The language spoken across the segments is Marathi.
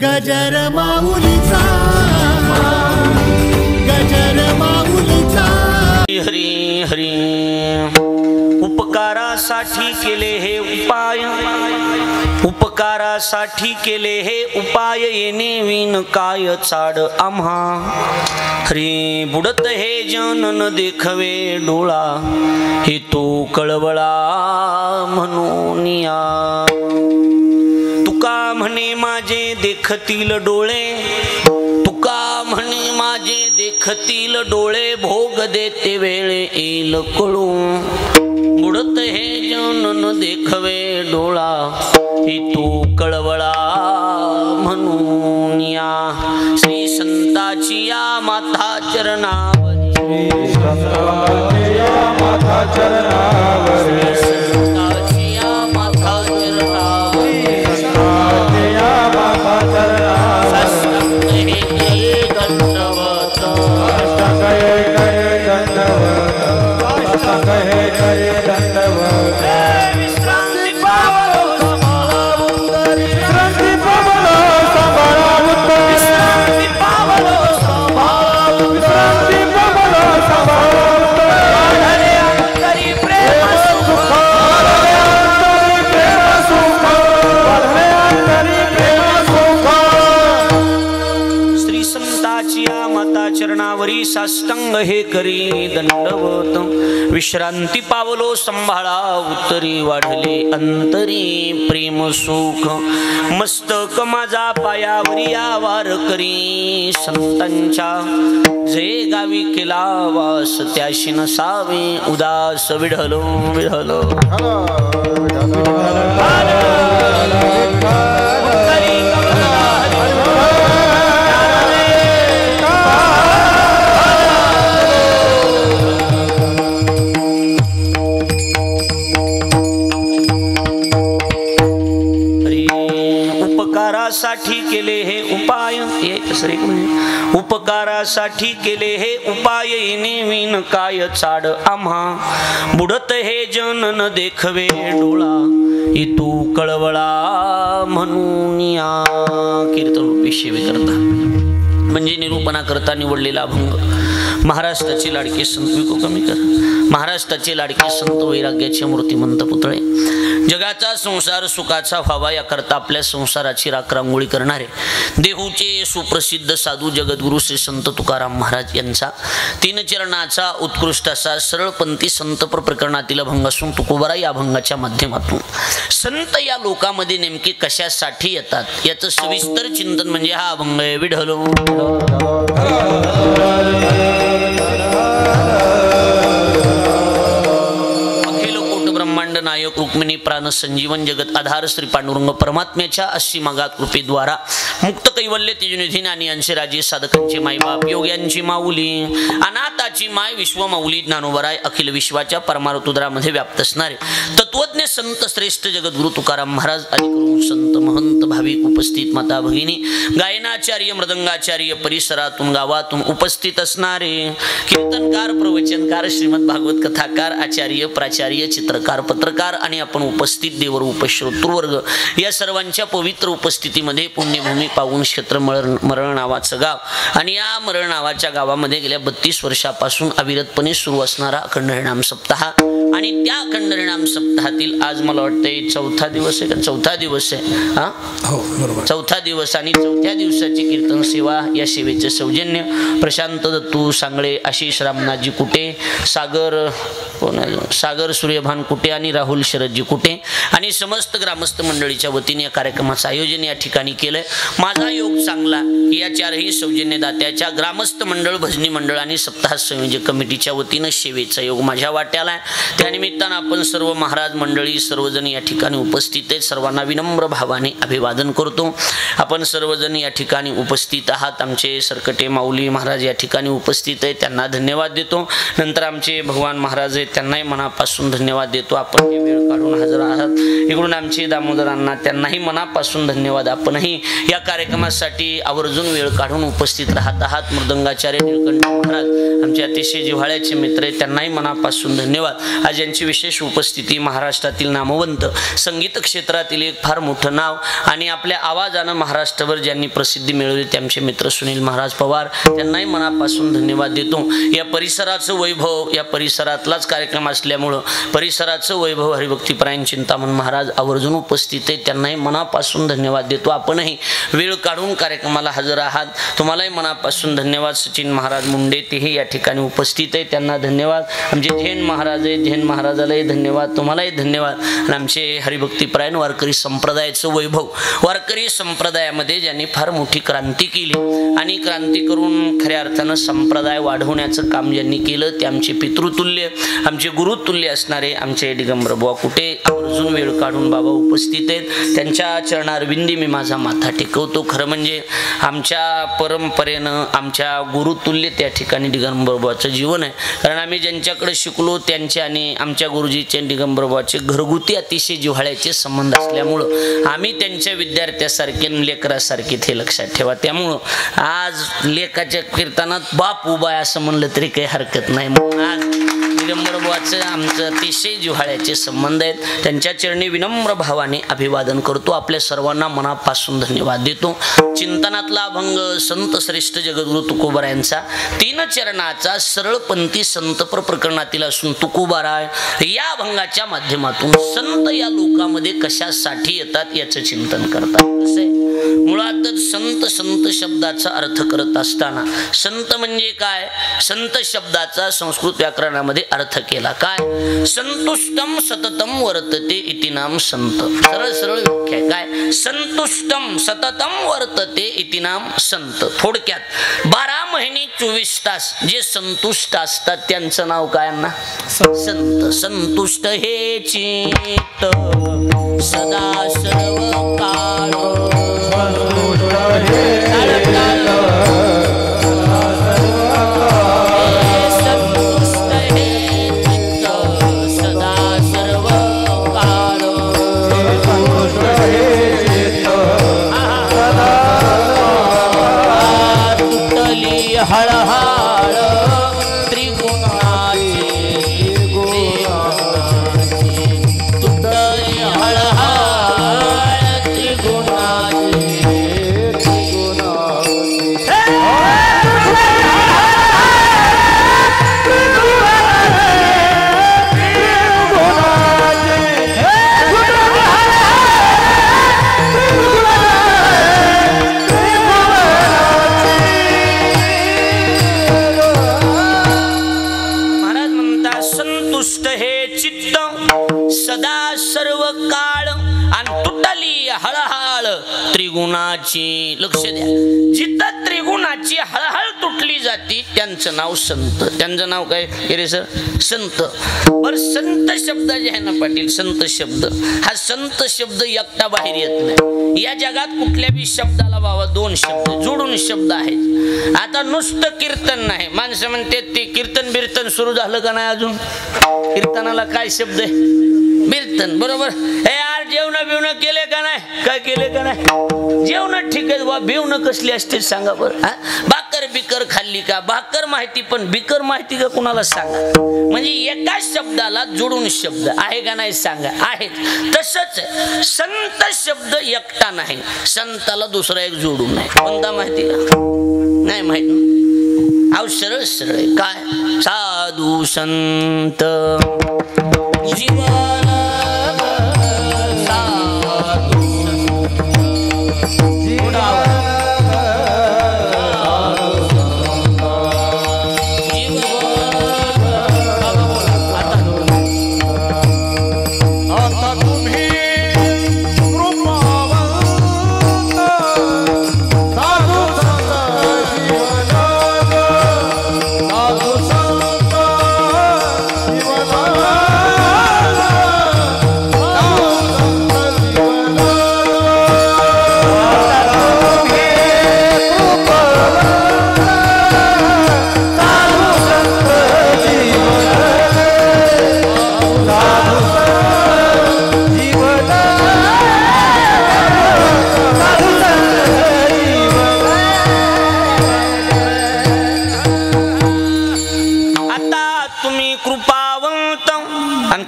गजर माऊलीचा, गजर माऊलीचा. हरी हरी. उपकारासाठी केले हे उपाय, उपकारासाठी केले हे उपाय, येणे विन काय चाड आम्हा. हरी बुडत हे जन न देखवे डोळा, हे तो कळवळा म्हणून या. तुका म्हणे माझे देखतील डोळे, तुका म्हणे माझे देखतील डोळे, भोग देते वेळ येईल कळू. बुडत हे जन न देखवे डोळा, हे तू कळवळा म्हणून या. श्री संताची या माता चरणावरी, श्री संताची या माता चरणावरी, संताची या माता चरणावरी, संताची या माता चरणावरी. साष्टांग हे गये दंडवत, साष्टांग हे गये दंडवत, साष्टांग हे गये दंडवत. विश्रांती पावलो सांभाळा उत्तरी, विश्रांती पावलो सांभाळा उत्तरी, विश्रांती पावलो सांभाळा उत्तरी, विश्रांती पावलो सांभाळा उत्तरी. हरे अंतरी प्रेम सुख, हरे अंतरी प्रेम सुख, हरे अंतरी प्रेम सुख. श्री संताची या माता चरणावरी साष्टांग हे करी दंडवत. विश्रांती पावलो सांभाळा उत्तरी, वाढले अंतरी प्रेम सुख. मस्तक माझा पायावरी आवार करी, संतांच्या जे गावी केला वास, त्याशी नसावे उदास. विढलो विढलो उपकारासाठी केले हे उपाय, उपकारासाठी केले हे उपाय, येणे विन काय चाड आम्हा. बुडत हे जन न देखवे डोळा, हे तू कळवळा म्हणून या. कीर्तन रूपी सेवेकरता म्हणजे निरूपणा करता निवडलेला अभंग. महाराष्ट्राचे लाडके संत, विको कमी कर, महाराष्ट्राचे लाडके संत वैराग्याचे मूर्तिमंत पुतळे, जगाचा संसार सुखाचा व्हावा याकरता आपल्या संसाराची राखरांगोळी करणारे देहूचे सुप्रसिद्ध साधू जगद्गुरु श्री संत तुकाराम महाराज यांचा तीन चरणाचा उत्कृष्ट असा सरळपंथी संतपर प्रकरणातील अभंग असून तुकोबारा या अभंगाच्या माध्यमातून संत या लोकांमध्ये नेमके कशासाठी येतात याचं सविस्तर चिंतन म्हणजे हा अभंग आहे. विढलो ब्रह्मांड नायक रुक्मिणी प्राण संजीवन जगत आधार श्री पांडुरंग परमात्म्याच्या अशी मागात कृपेद्वारा मुक्त कैवल्य तेजनिधी आणि अंशे राजे साधकांचे मायबाप योग्यांची माऊली अनाथाची माय विश्वमाऊली ज्ञानोबराय अखिल विश्वाच्या परमार्थुद्रामध्ये व्याप्त असणारे तत्वज्ञ संत श्रेष्ठ जगद्गुरु तुकाराम महाराज अधिकरून संत महंत भाविक उपस्थित माता भगिनी गायनाचार्य मृदंगाचार्य परिसरातून गावातून उपस्थित असणारे कीर्तनकार प्रवचनकार श्रीमद भागवत कथाकार आचार्य प्राचार्य चित्रकार पत्रकार आणि आपण उपस्थित देवर उपश्रोतृवर्ग या सर्वांच्या पवित्र उपस्थितीमध्ये पुण्यभूमी पावन क्षेत्र मरळ नावाचं गाव आणि या मरळ नावाच्या गावामध्ये गेल्या 32 वर्षापासून अविरतपणे सुरू असणारा अखंड हरिनाम सप्ताह आणि त्या अखंड हरिनाम सप्ताहातील आज मला वाटतं चौथा दिवस आहे का? चौथा दिवस आहे हा हो बरोबर चौथा दिवस आणि चौथ्या दिवसाची कीर्तन सेवा या सेवेचे सौजन्य प्रशांत दत्तू सांगळे आशिष रामनाथजी कुटे सागर सूर्यभान कुटे आणि राहुल शरदजी कुटे आणि समस्त ग्रामस्थ मंडळीच्या वतीने या कार्यक्रमाचं आयोजन या ठिकाणी केलंय. माझा योग चांगला या चारही सौजन्यदात्याच्या ग्रामस्थ मंडळ भजनी मंडळ आणि सप्ताह संयोजक कमिटीच्या वतीनं सेवेचा योग माझ्या वाट्याला आहे. त्यानिमित्तानं आपण सर्व महाराज मंडळी सर्वजण या ठिकाणी उपस्थित आहेत. सर्वांना विनम्र भावाने अभिवादन करतो. आपण सर्वजण या ठिकाणी उपस्थित आहात. आमचे सरकटे माऊली महाराज या ठिकाणी उपस्थित आहेत त्यांना धन्यवाद देतो. नंतर आमचे भगवान महाराज आहेत त्यांनाही मनापासून धन्यवाद देतो. आपण हे वेळ काढून हजर आहात. इकडून आमचे दामोदरांना त्यांनाही मनापासून धन्यवाद. आपणही या कार्यक्रमासाठी आवर्जून वेळ काढून उपस्थित राहत आहात. मृदंगाचार्य निळकंठ महाराज आमचे अतिशय जिव्हाळ्याचे मित्र आहेत, त्यांनाही मनापासून धन्यवाद. आज यांची विशेष उपस्थिती महाराष्ट्रातील नामवंत संगीत क्षेत्रातील एक फार मोठं नाव आणि आपल्या आवाजानं महाराष्ट्रभर ज्यांनी प्रसिद्धी मिळवली ते आमचे मित्र सुनील महाराज पवार, त्यांनाही मनापासून धन्यवाद देतो. या परिसराचं वैभव, या परिसरातलाच कार्यक्रम असल्यामुळं परिसराचं वैभव हरिभक्तीपरायण चिंतामण महाराज आवर्जून उपस्थित आहे, त्यांनाही मनापासून धन्यवाद देतो. आपणही वेळ काढून कार्यक्रमाला हजर आहात, तुम्हालाही मनापासून धन्यवाद. सचिन महाराज मुंडे तेही या ठिकाणी उपस्थित आहे, त्यांना धन्यवाद. आमचे झेन महाराज आहे, झेन महाराजालाही धन्यवाद, तुम्हालाही धन्यवाद. आणि आमचे हरिभक्तीपरायण वारकरी संप्रदायाचं वैभव, वारकरी संप्रदायामध्ये ज्यांनी फार मोठी क्रांती केली आणि क्रांती करून खऱ्या अर्थानं संप्रदाय वाढवण्याचं काम ज्यांनी केलं ते आमचे पितृतुल्य, आमचे गुरुतुल्य असणारे आमचे दिगंबर बुवा कुठे आवर्जून वेळ काढून बाबा उपस्थित आहेत. त्यांच्या चरणारविंदी मी माझा माथा टेकवतो. खरं म्हणजे आमच्या परंपरेनं आमच्या गुरुतुल्य त्या ठिकाणी दिगंबर बुवाचं जीवन आहे. कारण आम्ही ज्यांच्याकडे शिकलो त्यांचे आणि आमच्या गुरुजीचे दिगंबर बुवाचे घरगुती अतिशय जिव्हाळ्याचे संबंध असल्यामुळं आम्ही त्यांच्या विद्यार्थ्यासारखे लेकरासारखे हे लक्षात ठेवा. त्यामुळं आज लेकाच्या कीर्तनात बाप उभा आहे असं म्हणलं तरी काही हरकत नाही. म्हणून आज दिगंबर बुवाचं आमचं अतिशय जिव्हाळ्याचे संबंध आहेत. त्यांच्या चरणी विनम्र भावाने अभिवादन करतो. आपल्या सर्वांना मनापासून धन्यवाद देतो. चिंतनातला अभंग संत श्रेष्ठ जगद्गुरु तुकोबारायांचा 3 चरणाचा सरळपंथी संतपर प्रकरणातील असून तुकोबाराय या अभंगाच्या माध्यमातून संत या लोकांमध्ये कशासाठी येतात याचं चिंतन करतात. कसं मुळातच संत संत शब्दाचा अर्थ करत असताना संत म्हणजे काय, संत शब्दाचा संस्कृत व्याकरणामध्ये अर्थ केला काय, संतुष्टम सततम वर्तते इति नाम संत. सरळ सरळ व्याख्या काय, संतुष्टम सततम वर्तते इति नाम संत. थोडक्यात 12 महिने 24 तास जे संतुष्ट असतात त्यांचं नाव काय ना, संत. संतुष्ट हे चित्त सदा सर्व काळ हळहळ त्रिगुणाची तुटली हळहळ त्रिगुणाची. सदा सर्व काळ आणि तुटली हळहळ त्रिगुणाची. लक्ष द्या, जिथं त्रिगुणाची हळहळ तुटली जाती त्यांचं नाव संत. त्यांचं नाव काय रे सर, संत. बर संत शब्द जे आहे ना पाटील, संत शब्द हा संत शब्द एकटा बाहेर येत नाही. या जगात कुठल्या बी शब्दाला बाबा 2 शब्द जोडून शब्द आहेत. आता नुसतं कीर्तन नाही, माणसं म्हणते ते कीर्तन बिर्तन सुरू झालं का नाही अजून, कीर्तनाला काय शब्द आहे, बिर्तन. बरोबर. हे यार जेवण बिवणं केले का नाही, काय केले का नाही, जेवण ठीक आहे बा, बिवणं कसली असते सांगा बरं. भाकर बिकर खाल्ली का, भाकर माहिती पण बिकर माहिती का कुणाला सांगा. म्हणजे एका शब्दाला जोडून शब्द आहे का नाही सांगा, आहेत. तसंच संत शब्द एकटा नाही, संताला दुसरा एक जोडून नाही. कोणता माहिती का, नाही माहिती. अहो सरळ सरळ काय, साधू संत जीवन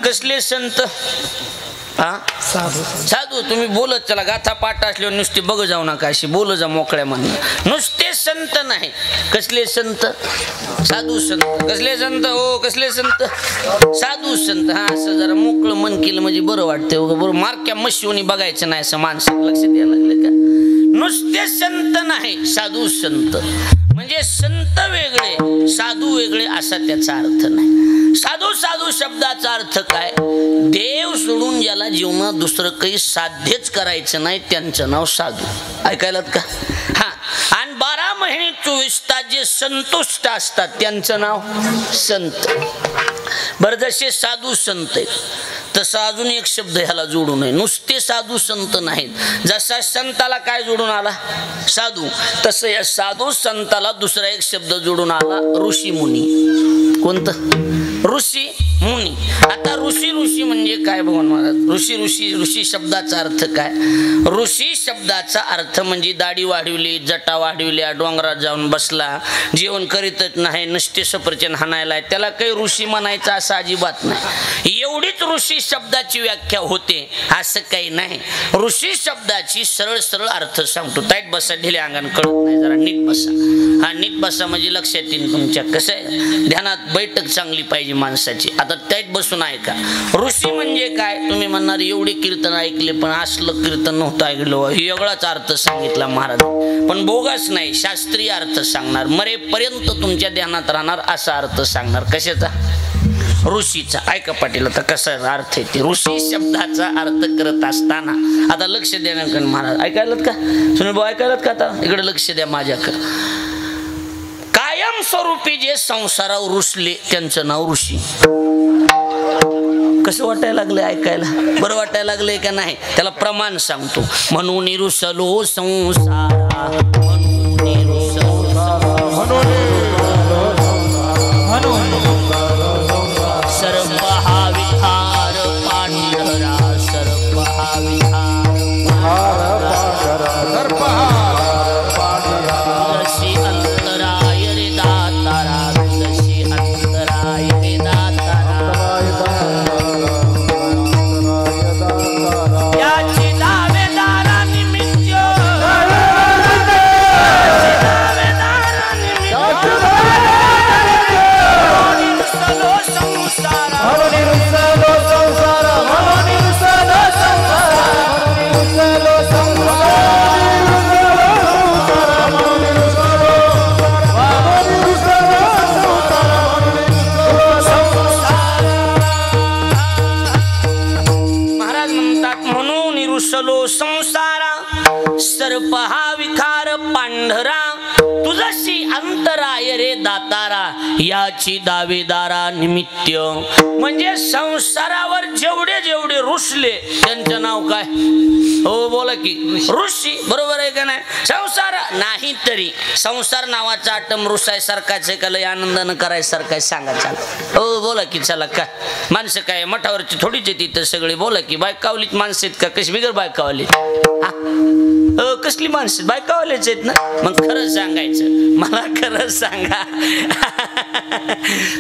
कसले संत? हा साधू. तुम्ही बोलत चला, गाथा पाठ असल्यावर नुसते बघ जाऊ नका, अशी बोल जा मोकळ्या म्हणून. नुसते संत नाही. कसले संत? साधू संत. कसले संत? हो कसले संत? साधू संत. हा असं जरा मोकळं मन केलं म्हणजे बरं वाटतं. बरोबर मारक्या मशिवणी बघायचं नाही असं माणसाला लक्ष द्यायला लागलं का? नुसते संत नाही, साधू संत. म्हणजे संत वेगळे साधू वेगळे असा त्याचा अर्थ नाही. साधू साधू शब्दाचा अर्थ काय? देव सोडून ज्याला जीवनात दुसरं काही साध्यच करायचं नाही त्यांचं नाव साधू. ऐकायलात का? हा. आणि 12 महिने 24 तास जे संतुष्ट असतात त्यांचं नाव संत. बरं, जसे साधू संत आहेत तसा अजून एक शब्द ह्याला जोडू नये. नुसते साधू संत नाहीत. जसा संताला काय जोडून आला? साधू. तसं या साधू संताला दुसरा एक शब्द जोडून आला, ऋषी मुनी. कोणतं? ऋषी मुनी. आता ऋषी ऋषी म्हणजे काय भगवान महाराज? ऋषी ऋषी ऋषी शब्दाचा अर्थ काय? ऋषी शब्दाचा अर्थ म्हणजे दाढी वाढवली, जटा वाढवल्या, डोंगरात जाऊन बसला, जेवण करीतच नाही, नुसते सफरचंद हाणायला, त्याला काही ऋषी म्हणायचं असं अजिबात नाही. एवढीच ऋषी शब्दाची व्याख्या होते असं काही नाही. ऋषी शब्दाची सरळ सरळ अर्थ सांगतो. टाईट बसा, ढिल्या अंगाने कळत नाही, जरा नीट बसा. हा नीट बसा म्हणजे लक्षात येईल तुमच्या. कसं आहे, ध्यानात बैठक चांगली पाहिजे माणसाची. आता टाईट बसून ऐका. ऋषी म्हणजे काय? तुम्ही म्हणणार एवढे कीर्तन ऐकले पण असलं कीर्तन नव्हतं ऐकलं. वेगळाच अर्थ सांगितला महाराज, पण बोगस नाही, शास्त्रीय अर्थ सांगणार. मरेपर्यंत तुमच्या ध्यानात राहणार असा अर्थ सांगणार. कशाचा? ऋषीचा. ऐका पाटील आता कसा अर्थ आहे ते. ऋषी शब्दाचा अर्थ करत असताना आता लक्ष देण्याकडे महाराज. ऐकायलात का सुनील भाऊ? ऐकायलात का? आता इकडे लक्ष द्या माझ्याकडे. कायम स्वरूपी जे संसारावर रुसले त्यांचं नाव ऋषी. कसं वाटायला लागलं ऐकायला? बरं वाटायला लागलंय का नाही? त्याला प्रमाण सांगतो. म्हणून रुसलो संसारा, म्हणून सर्प हा विहार पांढरा, सर्प हा विहार जशी अंतराय रे दातारा, जशी अंतराय रे दातारा, याची दावेदारा निमित्त, दावेदारा निमित्त संसारा, सर्प हा विकार पांढरा, तुझशी अंतराय रे दातारा, याची दावेदारा निमित्त. म्हणजे संसारावर जेवढे जेवढे रुसले त्यांचं नाव काय? हो बोला की ऋषी. बरोबर आहे का नाही? संसार नाही तरी संसार नावाचा आटम रुसायसारखाच आहे का? लय आनंदानं करायसारखं सांगा. चाल हो बोला की. चला काय माणसं काय मठावरची थोडीच येते तर सगळे बोला की. बायकावलीच माणसं आहेत का? कशी बिगर बायकावली? कसली माणसं? बायकावालेच आहेत ना. मग खरं सांगायचं मला, खरं सांगा.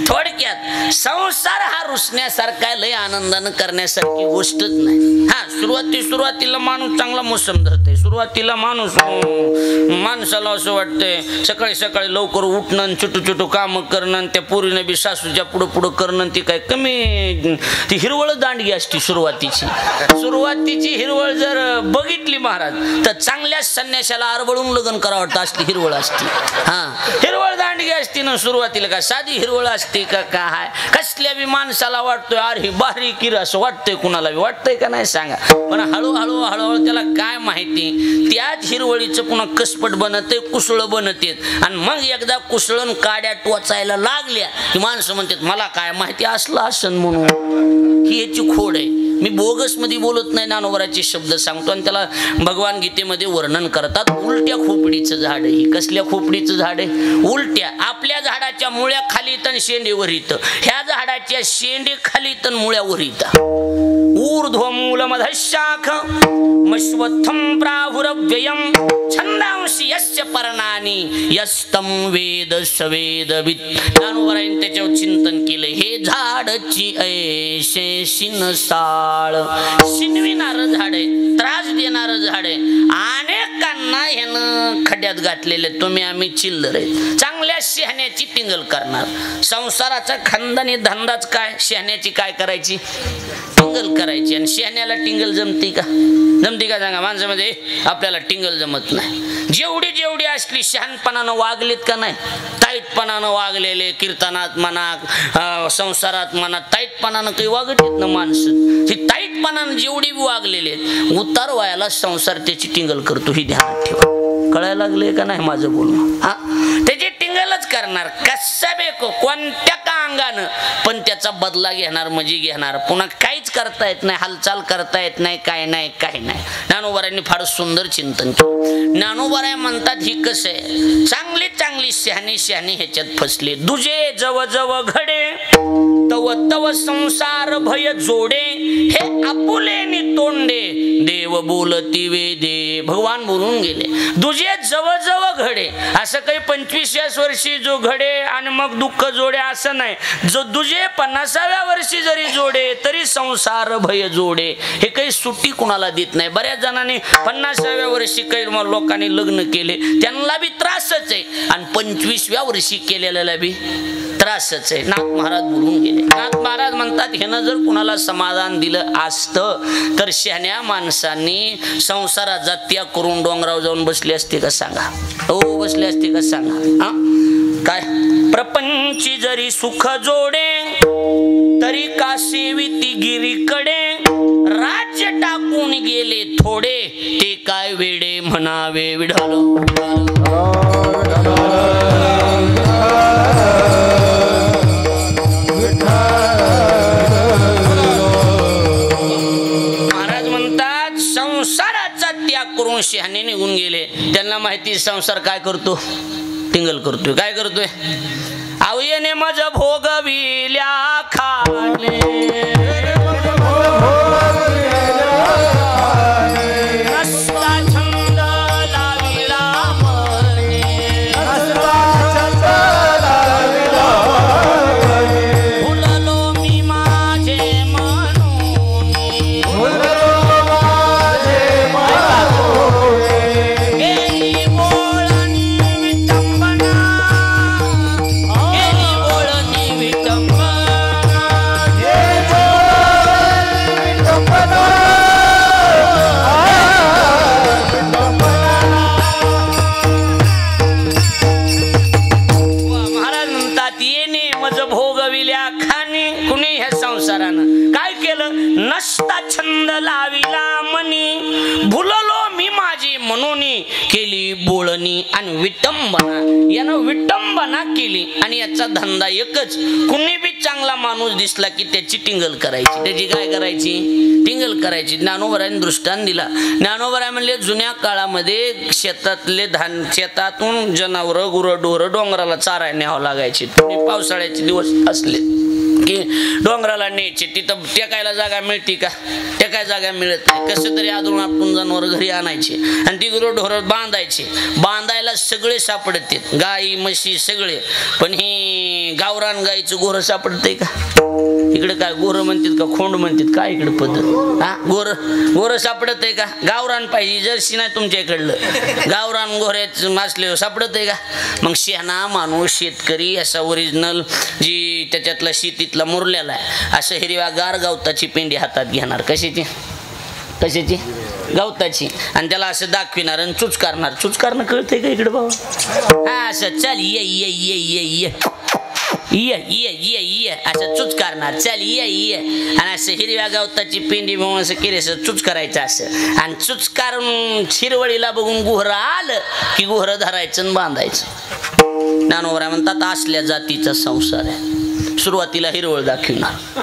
थोडक्यात संसार हा रुसण्यासारखा लय आनंदानं करण्यासारखी गोष्टच नाही. हा सुरुवातीला माणूस चांगला मोसम धरते. सुरुवातीला माणसाला असं वाटतंय सकाळी सकाळी लवकर उठणं, छोटू छोटू काम करणं, त्या पोरीने बी सासूच्या पुढं पुढं करणं, ती काय कमी ती हिरवळ दांडगी असती. सुरुवातीची हिरवळ जर बघितली महाराज तर चांगल्या संन्याशाला आरबळून लग्न करावं वाटतं असती हिरवळ असती. हा हिरवळ दांडगी असती ना सुरुवातीला. का साधी हिरवळ असते का? काय कसल्या बी माणसाला वाटतोय अरे ही बारीक किर असं वाटतंय. कुणाला बी वाटतंय का नाही सांगा? पण हळूहळू हळूहळू त्याला काय माहिती त्याच हिरवळीचं पुन्हा कसपट बनते, कुसळ बनते. आणि मग एकदा कुसळून काड्या टोचायला लागल्या की माणसं म्हणतात मला काय माहिती असलं असन म्हणून. ही याची खोड आहे. मी बोगस मध्ये बोलत नाही, ज्ञानोबराचे शब्द सांगतो. आणि त्याला भगवान गीतेमध्ये वर्णन करतात. उलट्या खोपडीचं झाड आहे. कसल्या खोपडीचं झाड आहे? उलट्या. आपल्या झाडाच्या मुळ्या खाली तन शेंडेवर येतं, ह्या झाडाच्या शेंडे खाली तन मुळ्यावर येतं. ऊर्ध्वमूलमधशाख मश्वत्थं प्राहुरव्ययं छंदांशी यस्य पर्णानी यस्तम वेद सवेद विद. ज्ञानोबरायांनी त्याच्यावर चिंतन केलं. हे झाडची ऐशे शिनसाळ, शिनविणारं झाड आहे, त्रास देणारं झाड आहे. अनेकांना ह्यानं खड्यात घातलेले. तुम्ही आम्ही चिल्लर आहे. चांगल्या शहाण्याची टिंगल करणार. संसाराचा खानदानी धंदाच काय? शहाण्याची काय करायची? टिंगल करायची. आणि शहाण्याला टिंगल जमती का? जमती का सांगा? माणसामध्ये आपल्याला टिंगल जमत नाही. जेवढी जेवढी असली शहाणपणानं वागलीत का नाही, ताईटपणानं वागलेले, कीर्तनात म्हणा संसारात म्हणा ताईटपणानं काही वागत येत ना माणसं. ती ताईटपणानं जेवढी वागलेले उतार वयाला संसार त्याची टिंगल करतो. ही ध्यानात ठेवा. कळायला लागले का नाही माझं बोलणं? हा, त्याची टिंगलच करणार कसा बेको कोणत्या का अंगानं, पण त्याचा बदला घेणार म्हणजे घेणार. पुन्हा काहीच करता येत नाही, हालचाल करता येत नाही, काय नाही काही नाही. ज्ञानोबरायांनी फार सुंदर चिंतन केलं. ज्ञानोबराय म्हणतात ही कसं आहे, चांगली चांगली शहाणी शहाणी ह्याच्यात फसले. दुजे जव जव घडे तव तव संसार भय जोडे, हे आपुले नि तोंडे देव बोलती वेदे. भगवान बोलून गेले. दुजे जव जव घडे, असं काही 25व्या वर्षी जो घडे आणि मग दुःख जोडे असं नाही. जो दुजे 50व्या वर्षी जरी जोडे तरी संसार भय जोडे. हे काही सुट्टी कुणाला देत नाही. बऱ्याच जणांनी 50व्या वर्षी काही लोकांनी लग्न केले, त्यांना बी त्रासच आहे. आणि 25व्या वर्षी केलेल्याला बी त्रासच आहे. नाथ महाराज बोलून गेले. नाथ महाराज म्हणतात ह्यानं जर कुणाला समाधान दिलं असतं तर शहाण्या माणसांनी संसाराचा त्याग करून डोंगरावर जाऊन बसले असते का सांगा? हो, बसले असते का सांगा? हा काय? प्रपंची जरी सुख जोडे तरी का सेविती गिरीकडे, राज्य टाकून गेले थोडे ते काय वेडे म्हणावे विढाल. महाराज म्हणतात संसाराचा त्याग करून शहाणे निघून गेले. त्यांना माहिती संसार काय करतो? टिंगल करतोय. काय करतोय? आवयने मज भोगविल्या खाणे, नसता छंद लाविला मने, भुललो मी माझे म्हणून, गेली बोळणी विटंबना, गेली बोळणी विटंबना. महाराज म्हणतात येणे मज भोगविल्या खाणे. कुणी ह्या संसारानं काय केलं? नसता छंद लाविला मनी, भुललो मी माझी म्हणून केली बोळणी आणि विटंबना. यानं विटंबना केली आणि याचा धंदा एकच. कुणी बी चांगला माणूस दिसला की त्याची टिंगल करायची. त्याची काय करायची? टिंगल करायची. ज्ञानोबरायांनी दृष्टांत दिला. ज्ञानोबराय म्हणले जुन्या काळामध्ये शेतातले धान, शेतातून जनावर गुरं ढोरं डोंगराला चारायला न्यावं लागायची. पावसाळ्याचे दिवस असले की डोंगराला न्यायचे. तिथं टेकायला जागा मिळते का? टेकाय जागा मिळत नाही. कसं तरी आदळून आपण जनावर घरी आणायचे आणि ती गुरं ढोरं बांधायचे. बांधायला सगळे सापडते, गाई म्हशी सगळे. पण ही गावरान गाईचं गोरं सापडतंय का? इकडे काय गोरं म्हणतात का खोंड म्हणतात काय इकडे पद्धत? हा, गोरं सापडत आहे का? गावरान पाहिजे. जर्सी नाही तुमच्या इकडलं. गावरान गोऱ्याच मासले सापडत आहे का? मग शहाणा माणूस शेतकरी असा ओरिजिनल जी त्याच्यातला शेतीतला मुरलेला आहे असं हिरव्या गार गवताची पेंडी हातात घेणार. कशाची? कशाची? गवताची. आणि त्याला असं दाखविणार आणि चुच करणार. चुच करणं कळतंय का इकडे बाबा? हा, असं चल ये ये ये ये ये ये ये ये ये असं चुच करणार. चल ये ये आणि असं हिरव्या गवताची पेंडी म्हणून असं केली असं चुच करायचं असं. आणि चुच करून हिरवळीला बघून गुहरं आलं की गुहरं धरायचं आणि बांधायचं. ज्ञानोबराय म्हणतात असल्या जातीचा संसार आहे. सुरुवातीला हिरवळ दाखविणार,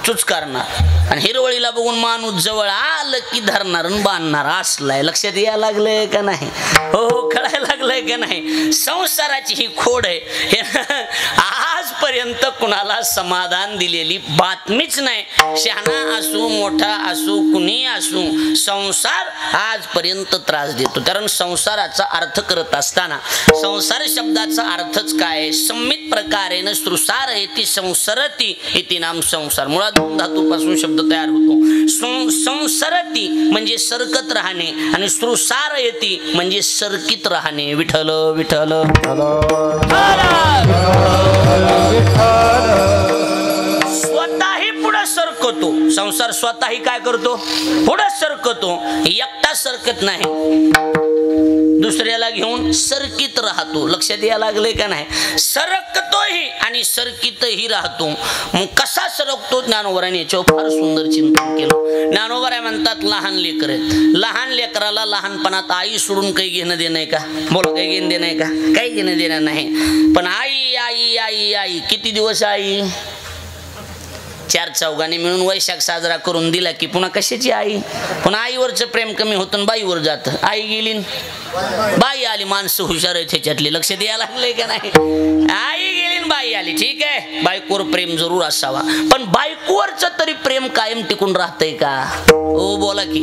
चुच करणार आणि हिरवळीला बघून माणूस जवळ आलं की धरणार आणि बांधणार. असलाय. लक्षात यायला लागलंय का नाही? हो, कळायला लागलंय का नाही? संसाराची ही खोड आहे. आज आजपर्यंत कुणाला समाधान दिलेली बातमीच नाही. शहाणा असू मोठा असू कुणी असू संसार आजपर्यंत त्रास देतो. कारण संसाराचा अर्थ करत असताना संसार शब्दाचा अर्थच काय? संमित प्रकारेन सृसार येती संसरती इति नाम संसार. मुळात दोन धातूपासून शब्द तयार होतो. संसरती म्हणजे सरकत राहणे आणि सृसार येती म्हणजे सरकीत राहणे. विठ्ठल विठ्ठल स्वतःही पुढे सरकतो संसार. स्वतःही काय करतो? पुढे सरकतो. एकटा सरकत नाही, दुसऱ्याला घेऊन सरकीत राहतो. लक्षात यायला लागले का नाही? सरकतोही आणि सरकीतही राहतो. मग कसा सरकतो? ज्ञानोबराने याच्यावर फार सुंदर चिंतन केलं. ज्ञानोबराय म्हणतात लहान लेकर आहेत. लहान लेकराला लहानपणात आई सोडून काही घेणं देणं आहे का? बोला, काही घेणं देणं आहे का? काही घेणं देणं नाही. पण आई आई आई आई किती दिवस आई? चार चौघाने मिळून वैशाख साजरा करून दिला की पुन्हा कशाची आई? पुन्हा आईवरचं प्रेम कमी होतं, बाईवर जातं. आई गेली, बाई आली. माणसं हुशार आहेत ह्याच्यातली. लक्ष द्यायला लागलंय का नाही? आई गेली, बाई आली. ठीक आहे, बायकोवर प्रेम जरूर असावा, पण बायकोवरचं तरी प्रेम कायम टिकून राहतंय का? हो बोला की.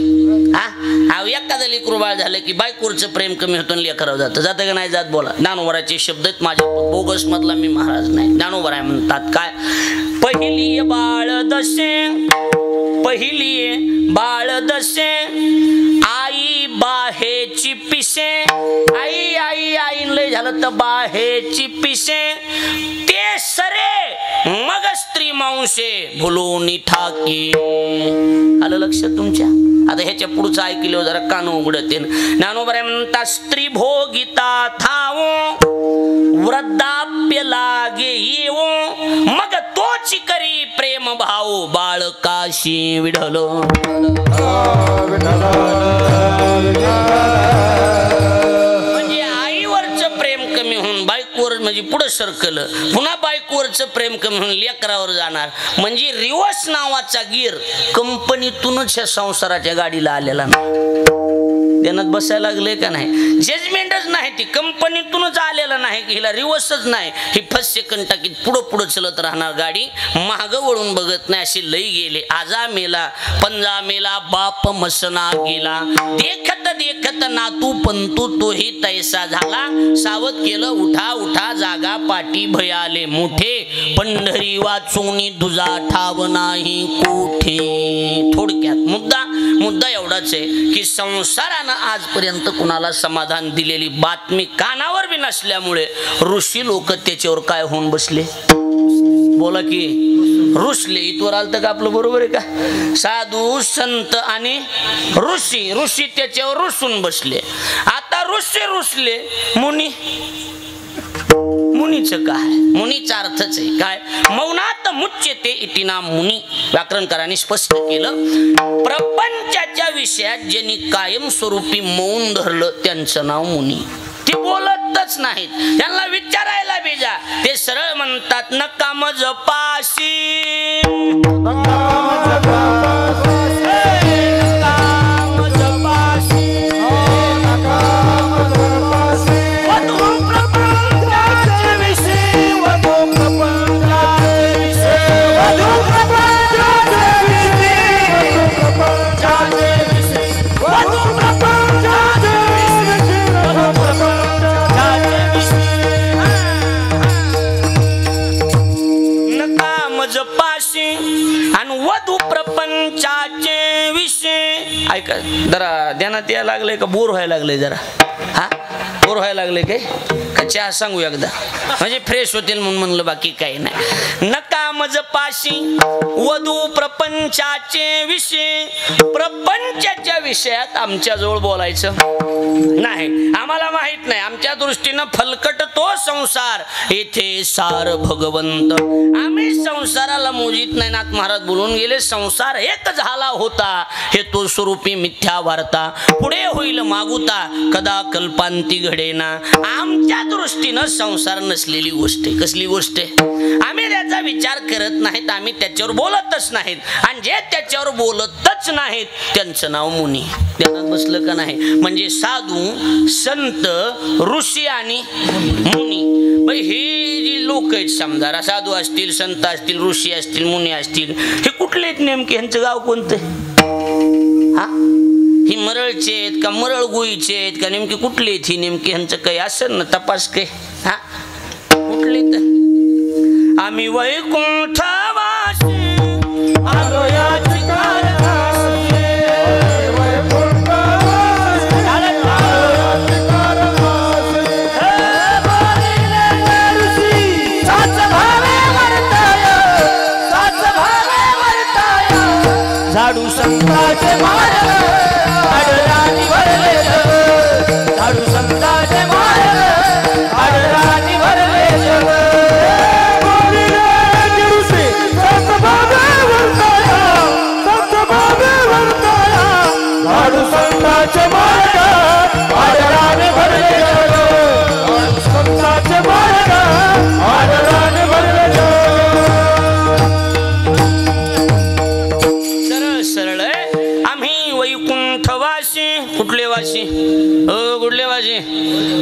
हा एखादं लेकरू बाळ झालं की बायकोवरचं प्रेम कमी होतं, लेकरावर जातं का नाही जात? बोला. ज्ञानोबराचे शब्द आहेत माझ्या, बोगस मधला मी महाराज नाही. ज्ञानोबराय म्हणतात काय? पहिली बाळ दशे, पहिली बाळ दशे, आई बाहेची पिसे. आई आई आई लय झालं तर बाहेची पिसे. ते सरे मग स्त्री मांसे भुलून ठाकी. आलं लक्ष तुमच्या? आता ह्याच्या पुढचं ऐकलं जरा कान उघडते. ज्ञानोबराय म्हणतात स्त्री भोगिता थावो, वृद्धाप्य लागे येवो, मग तोची करी प्रेम भाऊ बाळकाशी विढल. म्हणजे आईवरचं प्रेम कमी होऊन बायकोवर म्हणजे पुढे सरकलं, पुन्हा बायकोवरचं प्रेम कमी होऊन लेकरावर जाणार. म्हणजे रिवर्स नावाचा गिअर कंपनीतूनच ह्या संसाराच्या गाडीला आलेला नाही. ध्यानात बसायला लागले का नाही? जजमेंटच नाही, ती कंपनीतूनच आलेलं नाही की हिला रिवर्सच नाही. ही फर्स्ट सेकंड टाकीत पुढं पुढं चलत राहणार गाडी, मागं वळून बघत नाही. अशी लई गेले. आजा मेला, पंजा मेला, बाप मसना गेला. देखत देखत नातू पंतू तोही तैसा झाला. सावध केलं उठा उठा, जागा पाटी भयाले मोठे. पंढरी वाचूनी तुझा ठाव नाही कुठे. थोडक्यात मुद्दा एवढाच आहे की संसारानं आजपर्यंत कुणाला समाधान दिलेली बातमी कानावर बी नसल्यामुळे ऋषी लोक त्याच्यावर काय होऊन बसले? बोला की रुसले. इथवर आलं का आपलं? बरोबर आहे का? साधू संत आणि ऋषी त्याच्यावर रुसून बसले. आता ऋषी रुसले, मुनीचं काय? मुनीचा अर्थच आहे काय? मौनात मुच्यते इति नाम मुनी. व्याकरणकारांनी स्पष्ट केलं, प्रपंचाच्या विषयात ज्यांनी कायमस्वरूपी मौन धरलं त्यांचं नाव मुनी. ते बोलतच नाहीत, त्यांना विचारायला बेजा. ते सरळ म्हणतात नकाम जपाशी, आणि वधू प्रपंचाचे विषय. ऐका जरा ध्यानात यायला लागले का? बोर व्हायला लागले जरा? हा बोर व्हायला लागले काय? का चहा सांगू एकदा म्हणजे फ्रेश होतील म्हणून म्हणलं, बाकी काही नाही. नकामज पाशी वधू प्रपंचाचे विषय. प्रपंचाच्या विषयात आमच्या जवळ बोलायचं नाही, आम्हाला माहित नाही. आमच्या दृष्टीनं फलकट तो संसार, येथे सार भगवंत. आम्ही संसाराला मोजित नाही. नाथ महाराज बोलून गेले, संसार एक झाला होता हे तो स्वरूपी मिथ्या वार्ता. पुढे होईल मागुता कदा कल्पांती घडेना. आमच्या दृष्टीनं संसार नसलेली गोष्ट आहे. कसली गोष्ट आहे? आम्ही त्याचा विचार करत नाहीत, आम्ही त्याच्यावर बोलतच नाहीत. आणि जे त्याच्यावर बोलतच नाहीत त्यांचं नाव मुनी. ध्यानात बसलं का नाही? म्हणजे साधू संत ऋषी आणि मुनी. ही जी लोक आहेत समजा, साधू असतील, संत असतील, ऋषी असतील, मुनी असतील, हे कुठले आहेत नेमके? ह्यांचं गाव कोणतं? हा, ही मरळचे आहेत का मरळगुईचे आहेत का नेमके कुठले आहेत? ही नेमके ह्यांचं काही असेल ना तपास काही? हा, कुठले तर आम्ही वैकुंठवासी आलो याची झाडू संताचे मार्ग आडराणी भरले, झाडू संताचे मार्ग आडराणी भरले जग. झाडू संताचे मार्ग आडराणी भरले जग, झाडू संताचे मार्ग आडराणी भरले जग. कुठले वाशी? कुठले वाशी?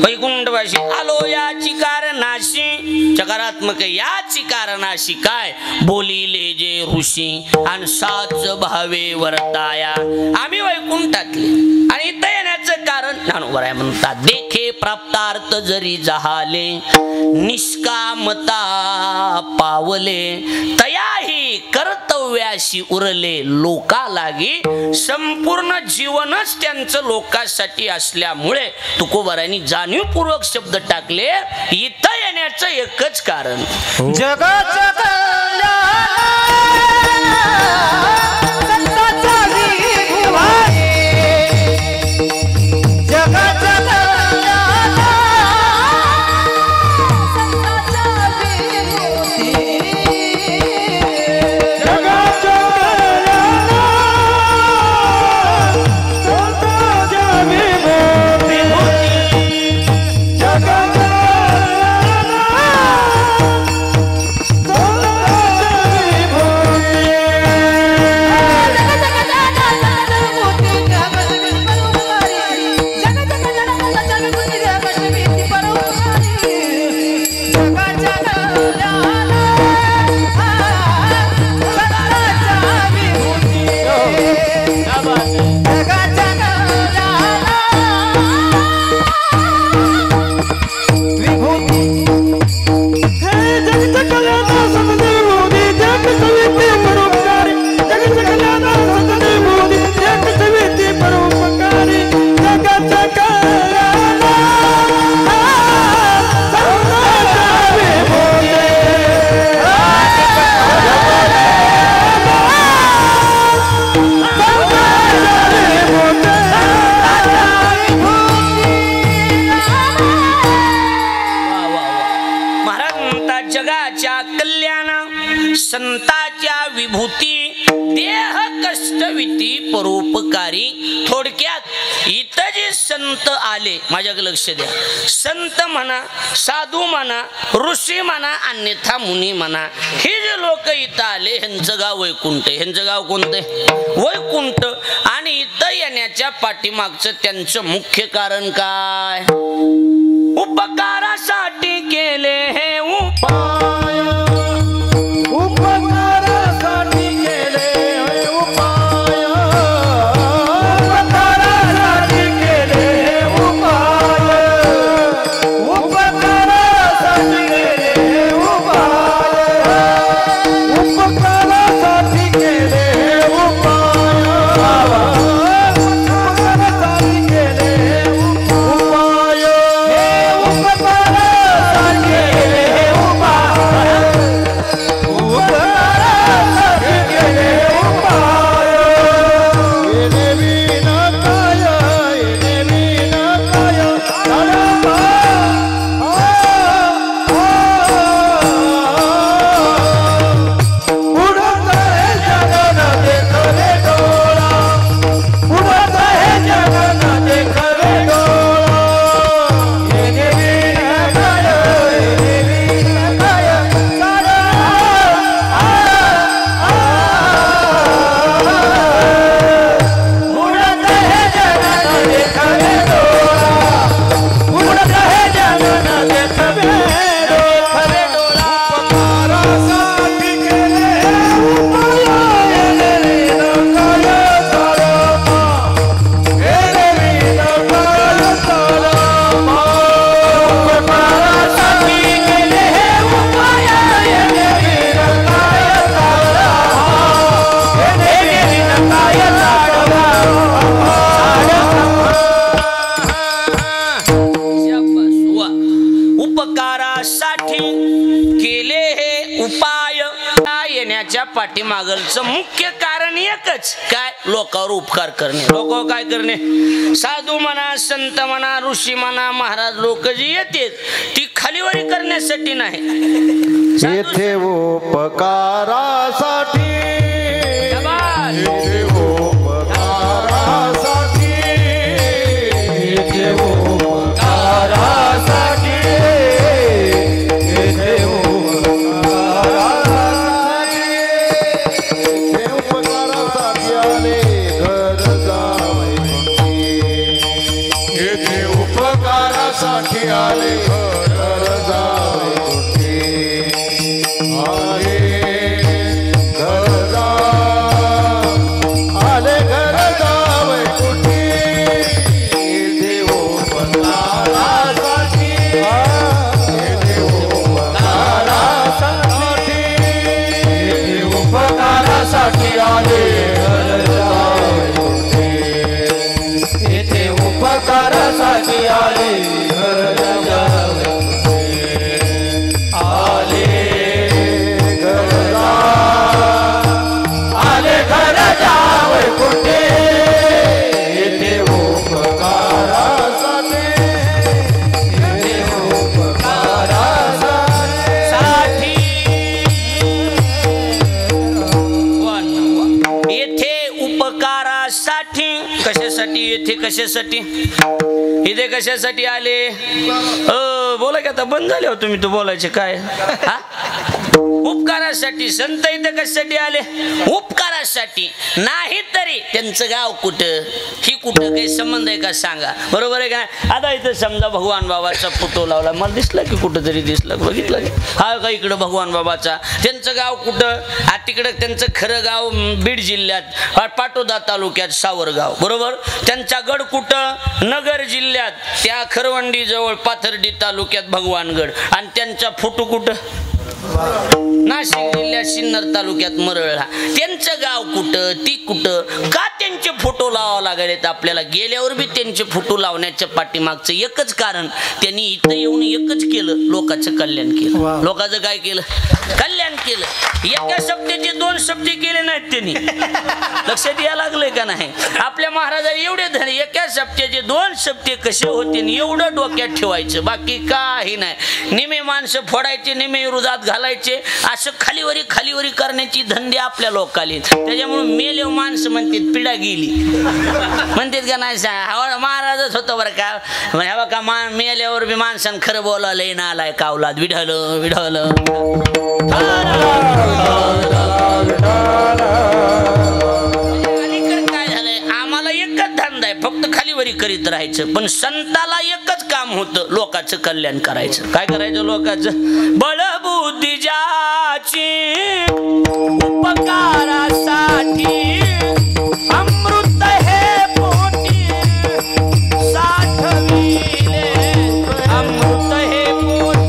वैकुंठवासी आलो याची कारणाशी, चकारात्मक याची कारणाशी काय बोलिले जे ऋषी आणि साच भावे वर्ताया. आम्ही वैकुंठातले आणि इथं येण्याचं कारण ज्ञानोबर आहे म्हणतात. देखे प्राप्तार्थ जरी जहाले निष्कामता पावले, तयाही कर्तव्याशी उरले लोका लागी. संपूर्ण जीवनच त्यांचं लोकांसाठी असल्यामुळे तुकोबारांनी जाणीवपूर्वक शब्द टाकले. इथं येण्याचं एकच कारण जगाचं संताच्या विभूती देह कष्टविती परोपकारी. थोडक्यात इथं जे संत आले, माझ्याकडे लक्ष द्या, संत म्हणा, साधू म्हणा, ऋषी म्हणा, अन्यथा मुनी म्हणा, हे जे लोक इथं आले ह्यांचं गाव वैकुंठ. ह्यांचं गाव कोणतं? वैकुंठ. आणि इथं येण्याच्या पाठीमागचं त्यांचं मुख्य कारण काय? उपकारासाठी केले हे उपाय, उपकारासाठी केले हे उपाय, उपकारासाठी केले हे उपाय, उपकारासाठी केले हे उपाय, उपकारासाठी केले हे उपाय, उपकारासाठी केले हे उपाय, हे उपकार त्याच्या पाठीमागलचं मुख्य कारण एकच काय लोकांवर उपकार करणे लोकांवर काय करणे साधू म्हणा संत म्हणा ऋषी म्हणा महाराज लोक जी येते ती खालीवरी करण्यासाठी नाही येथे उपकारासाठी येथे उपकारासाठी येथे उपकारासाठी येथे उपकारासाठी आले घर जावे येथे उपकारासाठी आले घर जावे उपकारासाठी आले घर जावे आले घर आले घर जावे कुठे येथे उपकारासाठी येथे उपकारासाठी येथे उपकारासाठी कशासाठी येथे कशासाठी इथे कशासाठी आले बोला की आता बंद झाले हो तुम्ही तो बोलायचे काय उपकारासाठी संत इथे कशासाठी आले उपकारासाठी नाही तरी त्यांचं गाव कुठं ही कुठं काही संबंध आहे का सांगा बरोबर आहे का आता इथं समजा भगवान बाबाचा फोटो लावला मला दिसला की कुठं तरी दिसला बघितलं की हा का इकडं भगवान बाबाचा त्यांचं गाव कुठं तिकडं त्यांचं खरं गाव बीड जिल्ह्यात पाटोदा तालुक्यात सावरगाव बरोबर त्यांचा गड कुठं नगर जिल्ह्यात त्या खरवंडी जवळ पाथर्डी तालुक्यात भगवानगड आणि त्यांचा फोटो कुठं नाशिक जिल्ह्यात सिन्नर तालुक्यात मरळा त्यांचं गाव कुठं ती कुठं का त्यांचे फोटो लावावं लागले आपल्याला गेल्यावर बी त्यांचे फोटो लावण्याच्या पाठीमागचं एकच कारण त्यांनी इथं येऊन एकच केलं लोकांचं कल्याण केलं लोकांचं काय केलं कल्याण केलं एका शब्दाचे दोन शब्द केले नाहीत त्यांनी लक्षात यायला लागले का नाही आपल्या महाराजांनी एवढे धन एका शब्दाचे दोन शब्द कसे होते एवढं डोक्यात ठेवायचं बाकी काही नाही निमे माणसं फोडायचे निमे विरोधात घालायचे असं खालीवरी करण्याची धंदे आपल्या लोकांनी त्याच्यामुळे मेले माणसं म्हणतात पिढा गेली म्हणतात का नाही महाराजच होतं बरं का बघा मेल्यावर बी माणसानं खरं बोलायला येणं आलाय कावलात विढालं विढालं काय झालंय आम्हाला एकच धंदा आहे फक्त खालीवरी करीत राहायचं पण संताला एकच काम होतं लोकांचं कल्याण करायचं काय करायचं लोकांचं बळबुद्धी ज्याची उपकारासाठी अमृत हे पोटी साठविले अमृत हे पोटी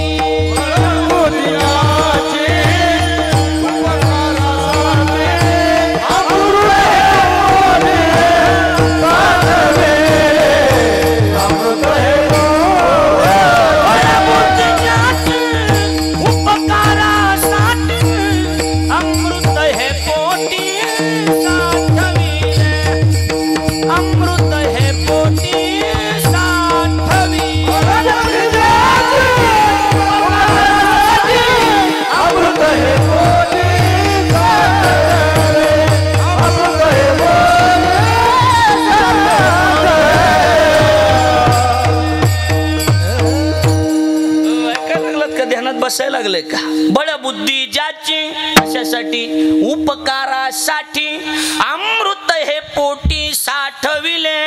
बसायला लागले का बळबुद्धी ज्याची कशासाठी उपकारासाठी अमृत हे पोटी साठविले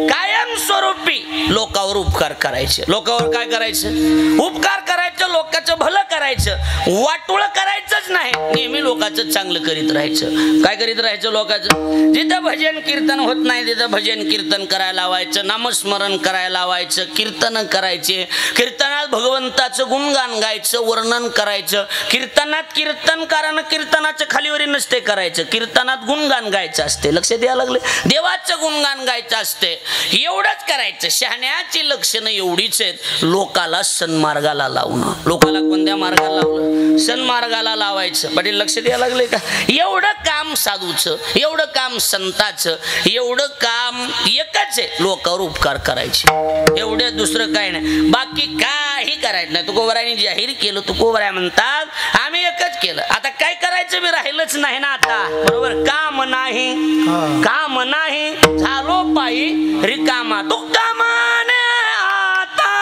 कायमस्वरूपी लोकांवर उपकार करायचे लोकांवर काय करायचं उपकार करायचं लोकांचं भलं करायचं वाटोळ करायचंच नाही नेहमी लोकांचं चांगलं करीत राहायचं काय करीत राहायचं लोकांचं जिथं भजन कीर्तन होत नाही तिथं भजन कीर्तन करायला लावायचं नामस्मरण करायला लावायचं कीर्तन करायचे कीर्तनाला कीर्तनात भगवंताचं गुणगान गायचं, वर्णन करायचं. कीर्तनात कीर्तनकारानं कीर्तनाचं खालीवरी नसते करायचं, कीर्तनात गुणगान गायचं असते. लक्षात यायला लागले, देवाचं गुणगान गायचं असते. एवढंच करायचं. शहाण्याची लक्षणं एवढीच आहेत. लोकाला सन्मार्गाला लावणं. लोकाला कोणत्या मार्गाला लावलं? सन्मार्गाला लावायचं. पाटील लक्षात यायला लागले का? एवढं काम साधूचं, एवढं काम संताचं, एवढं काम एकच आहे, लोकांवर उपकार करायचे. एवढं दुसरं काय नाही. बाकी काही करायचं नाही. तुकोबरायांनी जाहीर केलं, तुकोबराय म्हणतात आम्ही एकच केलं. आता काय करायचं बी राहिलंच नाही ना आता. बरोबर, काम नाही, काम नाही, झालो पायी रिकामा. तो कामाने आता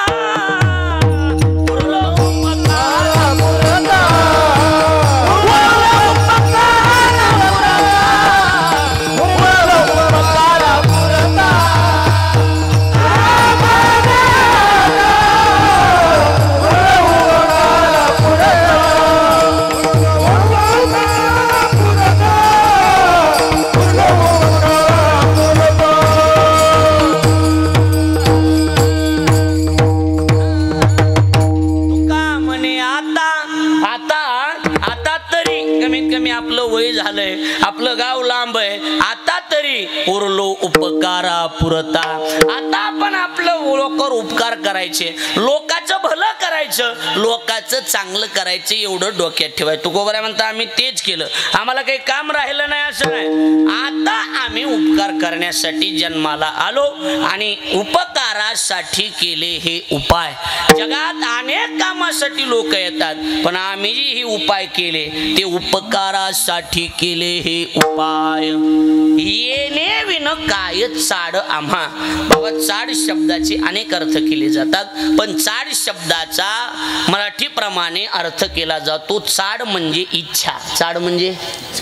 आपलं गाव लांब आहे, आता तरी उरलो उपकारा पुरता. आता आपण आपलं लोकांवर उपकार करायचे, लोकांचं भलं करायचं, लोकांचं चांगलं करायचं, एवढं डोक्यात ठेवायचं. तुकोबराय म्हणता आम्ही तेच केलं, आम्हाला काही काम राहिलं नाही असं नाही. आता आम्ही उपकार करण्यासाठी जन्माला आलो आणि उपकारासाठी केले हे उपाय. जगात अनेक कामासाठी लोक येतात, पण आम्ही जे हे उपाय केले ते उपकारासाठी केले हे उपाय. येणे विन काय चाड आम्हा. बाबा, चाड शब्दाचे अनेक अर्थ केले जातात, पण चाड शब्दाचा मराठीप्रमाणे अर्थ केला जातो. चाड म्हणजे इच्छा. चाड म्हणजे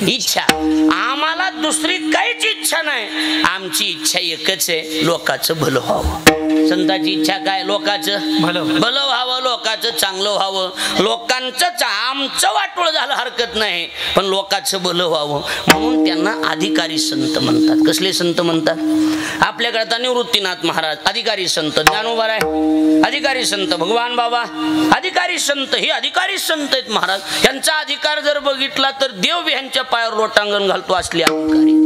इच्छा. आम्हाला दुसरी काहीच इच्छा नाही. आमची इच्छा एकच आहे, लोकांचं भलं व्हावं. संतांची इच्छा काय? लोकांचं भलं व्हावं, लोकांचं चांगलं व्हावं. लोकांचं आमचं वाटोळ झालं हरकत नाही, पण लोकांचं भलं व्हावं म्हणून त्यांना अधिकारी संत म्हणतात. कसले संत म्हणतात? आपल्याकडे आता निवृत्तीनाथ महाराज अधिकारी संत, ज्ञानोबा अधिकारी संत, भगवान बाबा अधिकारी संत. हे अधिकारी संत आहेत महाराज. यांचा अधिकार जर बघितला तर देव बी ह्यांच्या पायावर लोटांगण घालतो असले अधिकारी.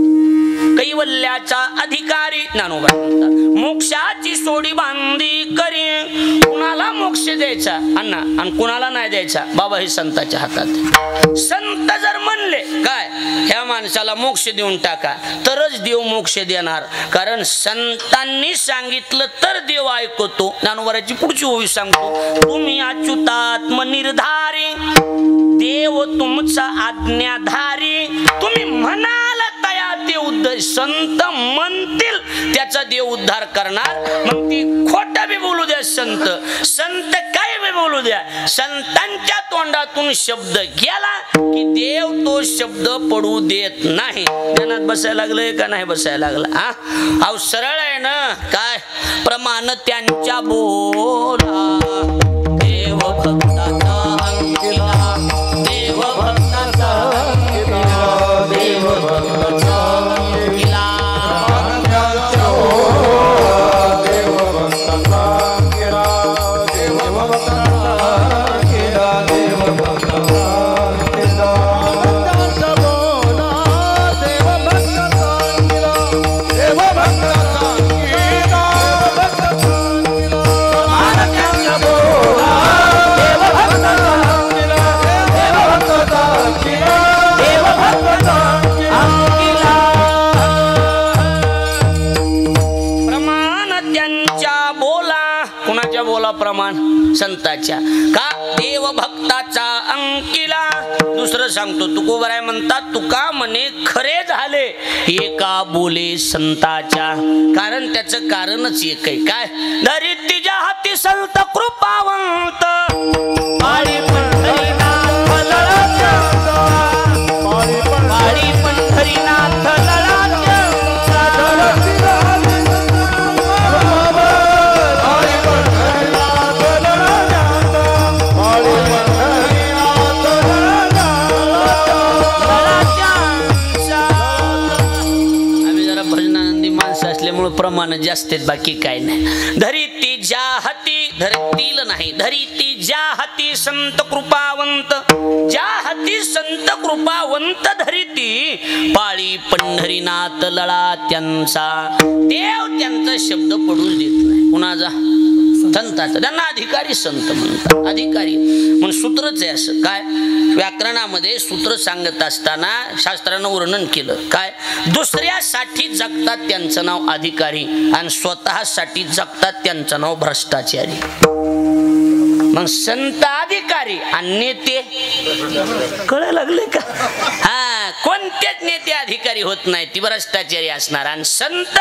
कैवल्याचा अधिकारी ज्ञानोबा म्हणतात. मोक्षाची सोडी बांधी करी, कुणाला मोक्ष द्यायचा अण्णा आणि कुणाला नाही द्यायचा बाबा हे संताच्या हातात. संत जर म्हणले काय ह्या माणसाला मोक्ष देऊन टाका, तरच देव मोक्ष देणार. कारण संतांनी सांगितलं तर देव ऐकतो. ज्ञानोबाची पुढची ओवी सांगतो. तुम्ही अच्युतात्म निर्धारी, देव तुमचा आज्ञाधारी. तुम्ही म्हणाल तया ते उद्धार. संत म्हणतील त्याचा देव उद्धार करणार. मग ती खोट बी बोलू द्या संत, संत काय बी बोलू द्या, संतांच्या तोंडातून शब्द गेला की देव तो शब्द पडू देत नाही. ध्यानात बसायला लागलंय का नाही बसायला लागला? अहो सरळ आहे ना. काय प्रमाण त्यांच्या बोला, देव भक्ताचा अंकिला, देव भक्ताचा अंकिला, देव भक्ताचा अंकिला. प्रमाण संताच्या का देव भक्ताचा अंकिला. दुसरं सांगतो तुकोबराय म्हणतात तुका म्हणे खरे झाले एका बोले संताच्या. कारण त्याचं कारणच एक आहे. काय? धरी तिच्या हाती संत कृपावंत, पाळी पंढरीनाथ लळात, पाळी पंढरीनाथ लळात. प्रमाण जास्त आहेत, बाकी काय नाही. धरिती ज्या हाती, धरती राहिलं नाही. धरिती ज्या हाती संत कृपावंत, ज्या हाती संत कृपावंत धरिती, पाळी पंढरीनाथ लळा त्यांचा, देव त्यांचा शब्द पडूच देत नाही. कुणाचा? संतांचा. त्यांना अधिकारी संत म्हणतात. अधिकारी म्हणून सूत्रच आहे असं. काय व्याकरणामध्ये सूत्र सांगत असताना शास्त्रानं वर्णन केलं. काय दुसऱ्यासाठी जगतात त्यांचं नाव अधिकारी आणि स्वतःसाठी जगतात त्यांचं नाव भ्रष्टाचारी. मग संत अधिकारी आणि नेते कळायला लागले का? हा, कोणतेच नेते अधिकारी होत नाही, ती भ्रष्टाचारी असणार. आणि संत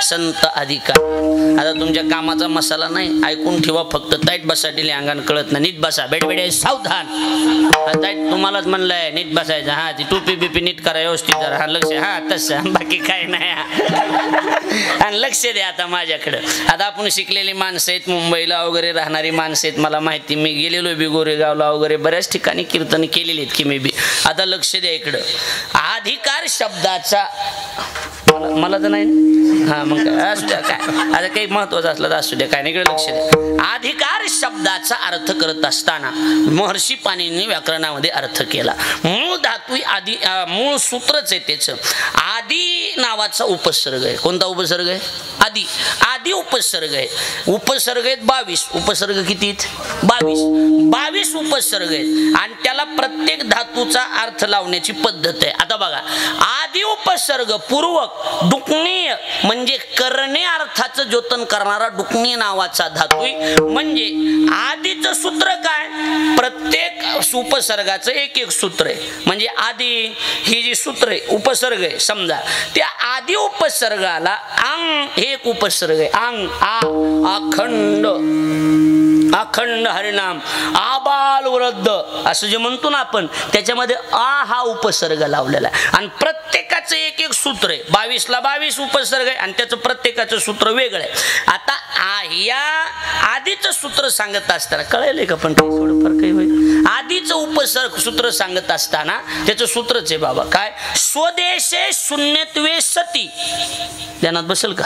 संत अधिकारी. आता तुमच्या कामाचा मसाला नाही, ऐकून ठेवा फक्त. ताईट बसा, दिले अंगान कळत नाही. नीट बसा, बेडबेडे सावधान. ताईट तुम्हालाच म्हणलंय नीट बसायचं. हा, ती टोपी बिपी नीट करा व्यवस्थित जरा. हा, लक्ष. हा, तसं बाकी काय नाही. आणि लक्ष द्या आता माझ्याकडं. आता आपण शिकलेली माणसं आहेत, मुंबईला वगैरे राहणारी माणसं आहेत, मला माहिती. मी गेलेलो बी गोरेगावला वगैरे बऱ्याच ठिकाणी कीर्तन केलेली आहेत की मी बी. आता लक्ष द्या इकडं. अधिकार शब्दाचा मला तर नाही. हा, मग काय असू द्या. काय आता काही महत्वाचं असलं तर असू द्या, काय नाही. इकडे लक्ष द्या. अधिकार शब्दाचा अर्थ करत असताना महर्षी पाणिनींनी व्याकरणामध्ये अर्थ केला. मूळ धातू आदि, मूळ सूत्रच आहे त्याचं. आदि नावाचा उपसर्ग आहे. कोणता उपसर्ग आहे? आदि. आदि उपसर्ग आहे. उपसर्ग आहेत 22. उपसर्ग किती आहेत? 22 उपसर्ग आहेत. आणि त्याला प्रत्येक धातूचा अर्थ लावण्याची पद्धत आहे. आता बघा, आदि उपसर्ग पूर्वक दुखणीय म्हणजे करणे अर्थाचं द्योतन करणारा दुखणीय नावाचा धातू. म्हणजे आदिचं सूत्र काय? प्रत्येक उपसर्गाचं एक एक सूत्र आहे. म्हणजे आदि ही जी सूत्र आहे, उपसर्ग आहे समजा, त्या आदि उपसर्गाला अंग हे एक उपसर्ग आहे. अंग. आ, अखंड, अखंड हरिनाम, आबाल वृद्ध असं जे म्हणतो ना आपण, त्याच्यामध्ये आ हा उपसर्ग लावलेला आहे. आणि प्रत्येकाचं एक एक सूत्र आहे. 22ला 22 उपसर्ग आहे आणि त्याचं प्रत्येकाचं सूत्र वेगळं आहे. आता या आधीचं सूत्र सांगत असताना कळायलंय का? पण काही थोडंफार काही होईल. आधीचं उपसर्ग सूत्र सांगत असताना त्याचं सूत्रच आहे बाबा. काय? स्वदेशे शून्यत्वे सती. ध्यानात बसेल का?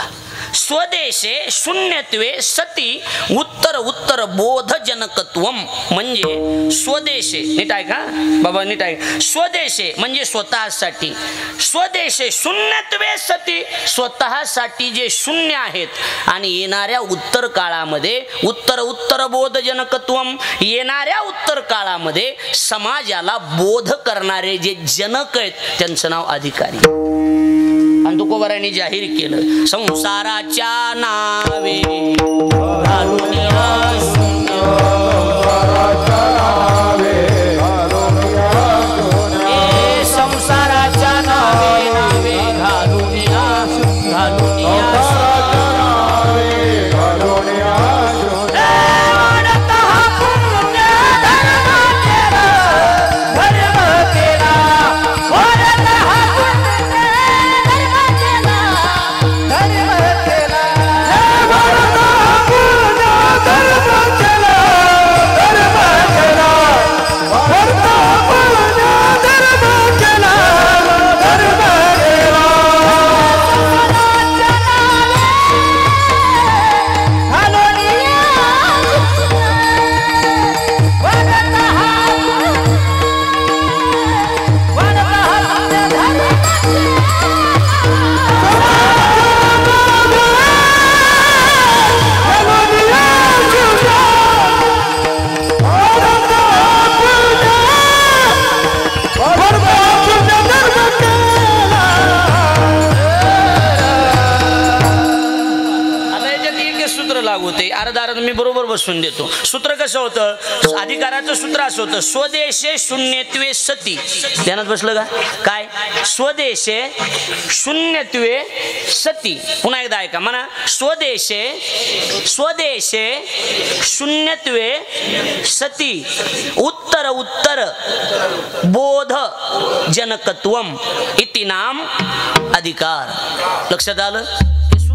स्वदेशे शून्यत्वे सती उत्तर उत्तर बोधजनकत्वम. म्हणजे स्वदेशे, नीट आहे का बाबा, नीट आहे. स्वदेशे म्हणजे स्वतःसाठी. स्वदेशे शून्यत्वे सती, स्वतःसाठी जे शून्य आहेत. आणि येणाऱ्या उत्तर काळामध्ये उत्तर उत्तर बोधजनकत्वम, येणाऱ्या उत्तर काळामध्ये समाजाला बोध करणारे जे जनक आहेत त्यांचं नाव अधिकारी. आणि तुकोबारांनी जाहीर केलं, संसाराच्या नावे घालून संसाराच्या नावे नावे घालून मी बरोबर बसून देतो. सूत्र कसं होतं? अधिकाराचं सूत्र असं होतं, स्वदेशे शून्यत्वे सती. ध्यानात बसलं का? काय? स्वदेशे शून्यत्वे सती. पुन्हा एकदा ऐका म्हणा, स्वदेशे स्वदेशे शून्यत्वे सती उत्तर उत्तर बोध जनकत्वम इति नाम अधिकार. लक्षात आलं?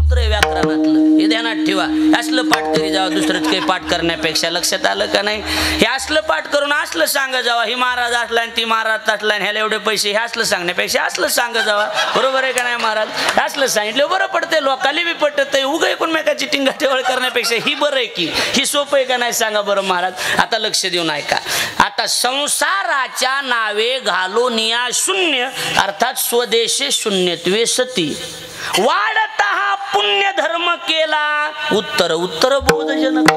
सूत्र आहे व्याकरणातलं, हे ध्यानात ठेवा. असलं पाठ करी जावं दुसरंच काही पाठ करण्यापेक्षा. लक्षात आलं का नाही? हे असलं पाठ करून असलं सांगा जावा, ही महाराज असला आणि ती महाराज असला आणि ह्याला एवढे पैसे, हे असलं सांगण्यापेक्षा असलं सांगा जावा. बरोबर आहे का नाही महाराज? असलं सांगितलं बरं पडतंय, लोकांना बी पटत आहे. उगा एकमेकाची टिंगा टेवळ करण्यापेक्षा ही बरं आहे की, ही सोपं आहे का नाही सांगा बरं महाराज. आता लक्ष देऊन ऐका. आता संसाराच्या नावे घालूनिया शून्य अर्थात स्वदेशे शून्यत्वे सती वाढता हा पुण्य धर्म केला उत्तर उत्तर बोधजनक.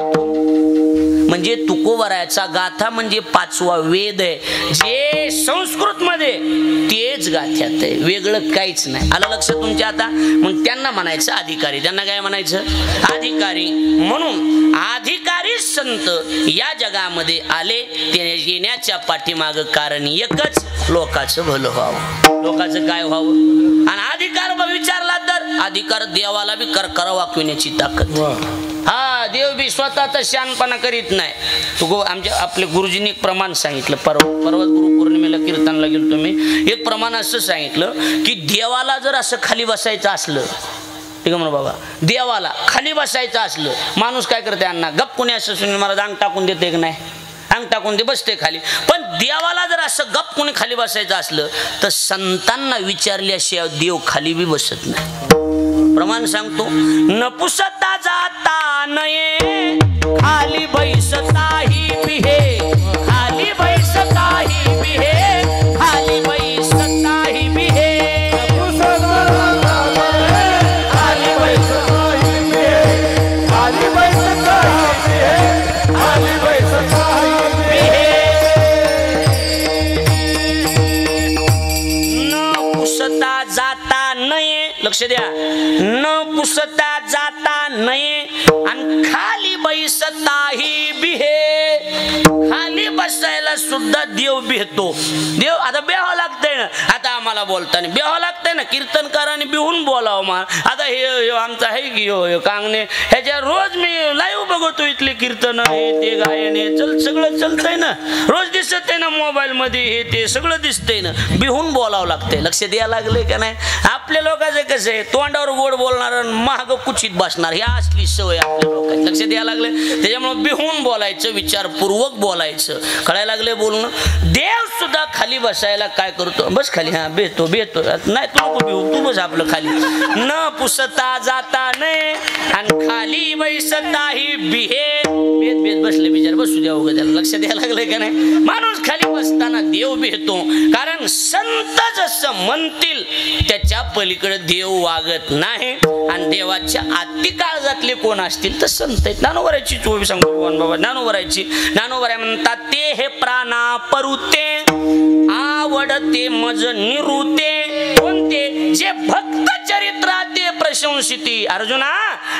म्हणजे तुकोबरायाचा गाथा म्हणजे 5वा वेद आहे, जे संस्कृत मध्ये तेच गाथ्यात आहे, वेगळं काहीच नाही. आलं लक्ष तुमच्या? आता मग त्यांना म्हणायचं अधिकारी. त्यांना काय म्हणायचं? अधिकारी. म्हणून अधिकारी संत या जगामध्ये आले, ते येण्याच्या पाठीमाग कारण एकच, लोकांचं भलं व्हावं. लोकांचं काय व्हावं? आणि अधिकार विचारला तर अधिकार देवाला बी करकरा वाकविण्याची ताकद. हा, देव बी स्वतःचा शहाणपणा करीत नाही. तू आमच्या आपल्या गुरुजींनी एक प्रमाण सांगितलं. परवा गुरुपौर्णिमेला कीर्तनला गेलो मी. एक प्रमाण असं सांगितलं की देवाला जर असं खाली बसायचं असलं, ठीक आहे म्हणून बाबा, देवाला खाली बसायचं असलं, माणूस काय करते? अण्णा गप कोणी असं मला अंग टाकून देते की नाही? अंग टाकून ते बसते खाली. पण देवाला जर असं गप कोणी खाली बसायचं असलं तर संतांना विचारल्याशिवाय देव खाली बी बसत नाही. प्रमाण सांगतो. न पुसता जाता नये खाली बैसता ही बिहे, खाली बैसता ही बिहे, खाली बैसता ही बिहे, खाली बैसता ही बिहे, खाली बैसता ही बिहे, खाली बैसता ही बिहे. न पुसता जाता नये, लक्ष द्या, न पुसता जाता नये आणि खाली बैसता ही बिहे. खाली बसायला सुद्धा देव बिहतो. देव आता बेहावं लागतंय ना. आता आम्हाला बोलताना बेहावं लागतंय ना. कीर्तनकारांनी बिहून बोलावं. मा आता हे आमचा आहे की हो कांगणे, ह्याच्या रोज मी लाईव्ह बघतो इथले कीर्तन, हे ते गायन, हे सगळं चलतंय ना. रोज दिसत आहे ना मोबाईल मध्ये, हे ते सगळं दिसतंय ना. बिहून बोलावं लागतंय. लक्ष द्यायला लागले का नाही? आपल्या लोकांचं कसं आहे, तोंडावर गोड बोलणार आणि महाग कुचित बसणार, ही असली सवय आपल्या लोकांची. लक्ष द्यायला लागले. त्याच्यामुळे बिहून बोलायचं, विचारपूर्वक बोलायचं. कळायला लागले बोलणं. देव सुद्धा खाली बसायला काय करतो? बस खाली. हा, बेतो बेतो नाही, तू नको बिहू, तू बस आपलं खाली. न पुसता जाता नाही आणि खाली बैसता ही बिहे. बेत बेत बसले बिचार, बसू द्या उगा त्याला. लक्ष द्यायला लागले का नाही? माणूस खाली बसताना देव भेटतो. कारण संत जसं म्हणतील त्याच्या पलीकडे देव वागत नाही. आणि देवाच्या आती काळजातले कोण असतील तर संत आहेत. ज्ञानोबराची चोवी सांगतो बाबा, ज्ञानोबराची. ज्ञानोबराय म्हणतात, ते हे प्राणा परुते आवडते मज निरुते. कोणते? जे भक्त चरित्रा ते प्रशंसिती. अर्जुना,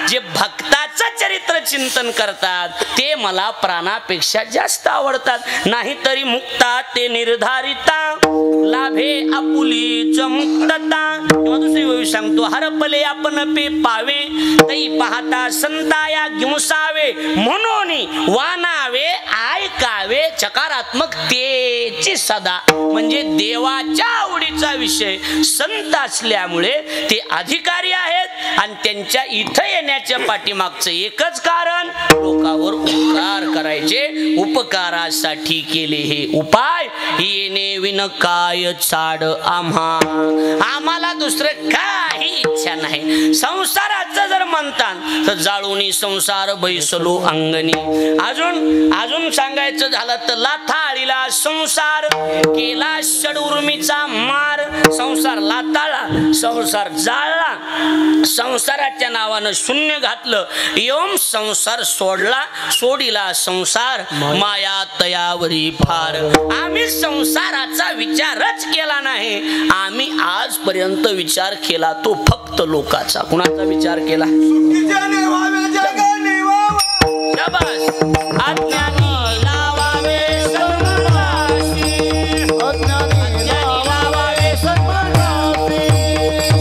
जे भक्ताचं चरित्र चिंतन करतात ते मला प्राणापेक्षा जास्त आवडतात. नाहीतरी मुक्ता ते निर्धारिता लाभे आपुलीच मुक्तता. दुसरी गोष्ट सांगतो, हरपले आपण पे पावे तई पाहता संताया गिमसावे. म्हणून वानावे ऐकावे चकारात्मक तेची सदा. म्हणजे देवाच्या आवडीचा विषय संत असल्यामुळे ते अधिकारी आहेत आणि त्यांच्या इथं येण्याच्या पाठीमागचं एकच कारण, लोकांवर उपकार करायचे. उपकारासाठी केले हे उपाय. येणे विन काय चाड आम्हाला दुसरं काही इच्छा नाही. संसाराचं जर म्हणतात तर जाळूनी संसार बैसलो अंगणी. अजून सांगायचं झालं तर लाथाळीला संसार केला षडउर्मीचा मार. संसार लाताळला, संसार जाळला, संसाराच्या नावानं शून्य घातलं. एवम संसार सोडिला संसार माया तयावरी फार. आम्ही संसाराचा विचारच केला नाही. आम्ही आजपर्यंत विचार केला तो फक्त लोकाचा. कुणाचा विचार केला? शाबास. अज्ञानी लावावे सन्मानासी, अज्ञानी लावावे सन्मानासी.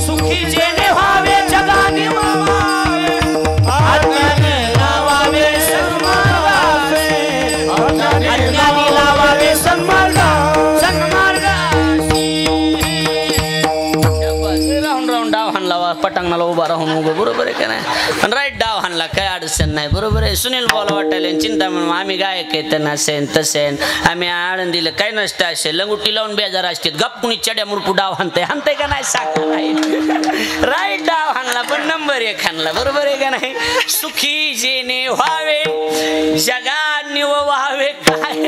सुखी जेणे व्हावे जगाने वावे, अज्ञानी लावावे सन्मानासी, अज्ञानी लावावे सन्मानासी. राहून राहून डाव हाणला, पटांगणाला मला उभा राहून उगं, बरोबर आहे का नाही. आणि राईट डाव हाणला, काय अडचण नाही, बरोबर आहे. सुनील बोला वाटायला चिंता म्हणून आम्ही गायक आहे, त्यांना असेन तसेन आम्ही आळंदीला काय नसतं असेल लंगुटी लावून बेजार असते गप कुणी चड्या मुरपू डाव हाणताय का नाही सांगा नाही. राईट डाव हाणला पण नंबर 1 हाणला, बरोबर आहे का नाही. सुखी जेणे व्हावे जगात निव व्हावे काय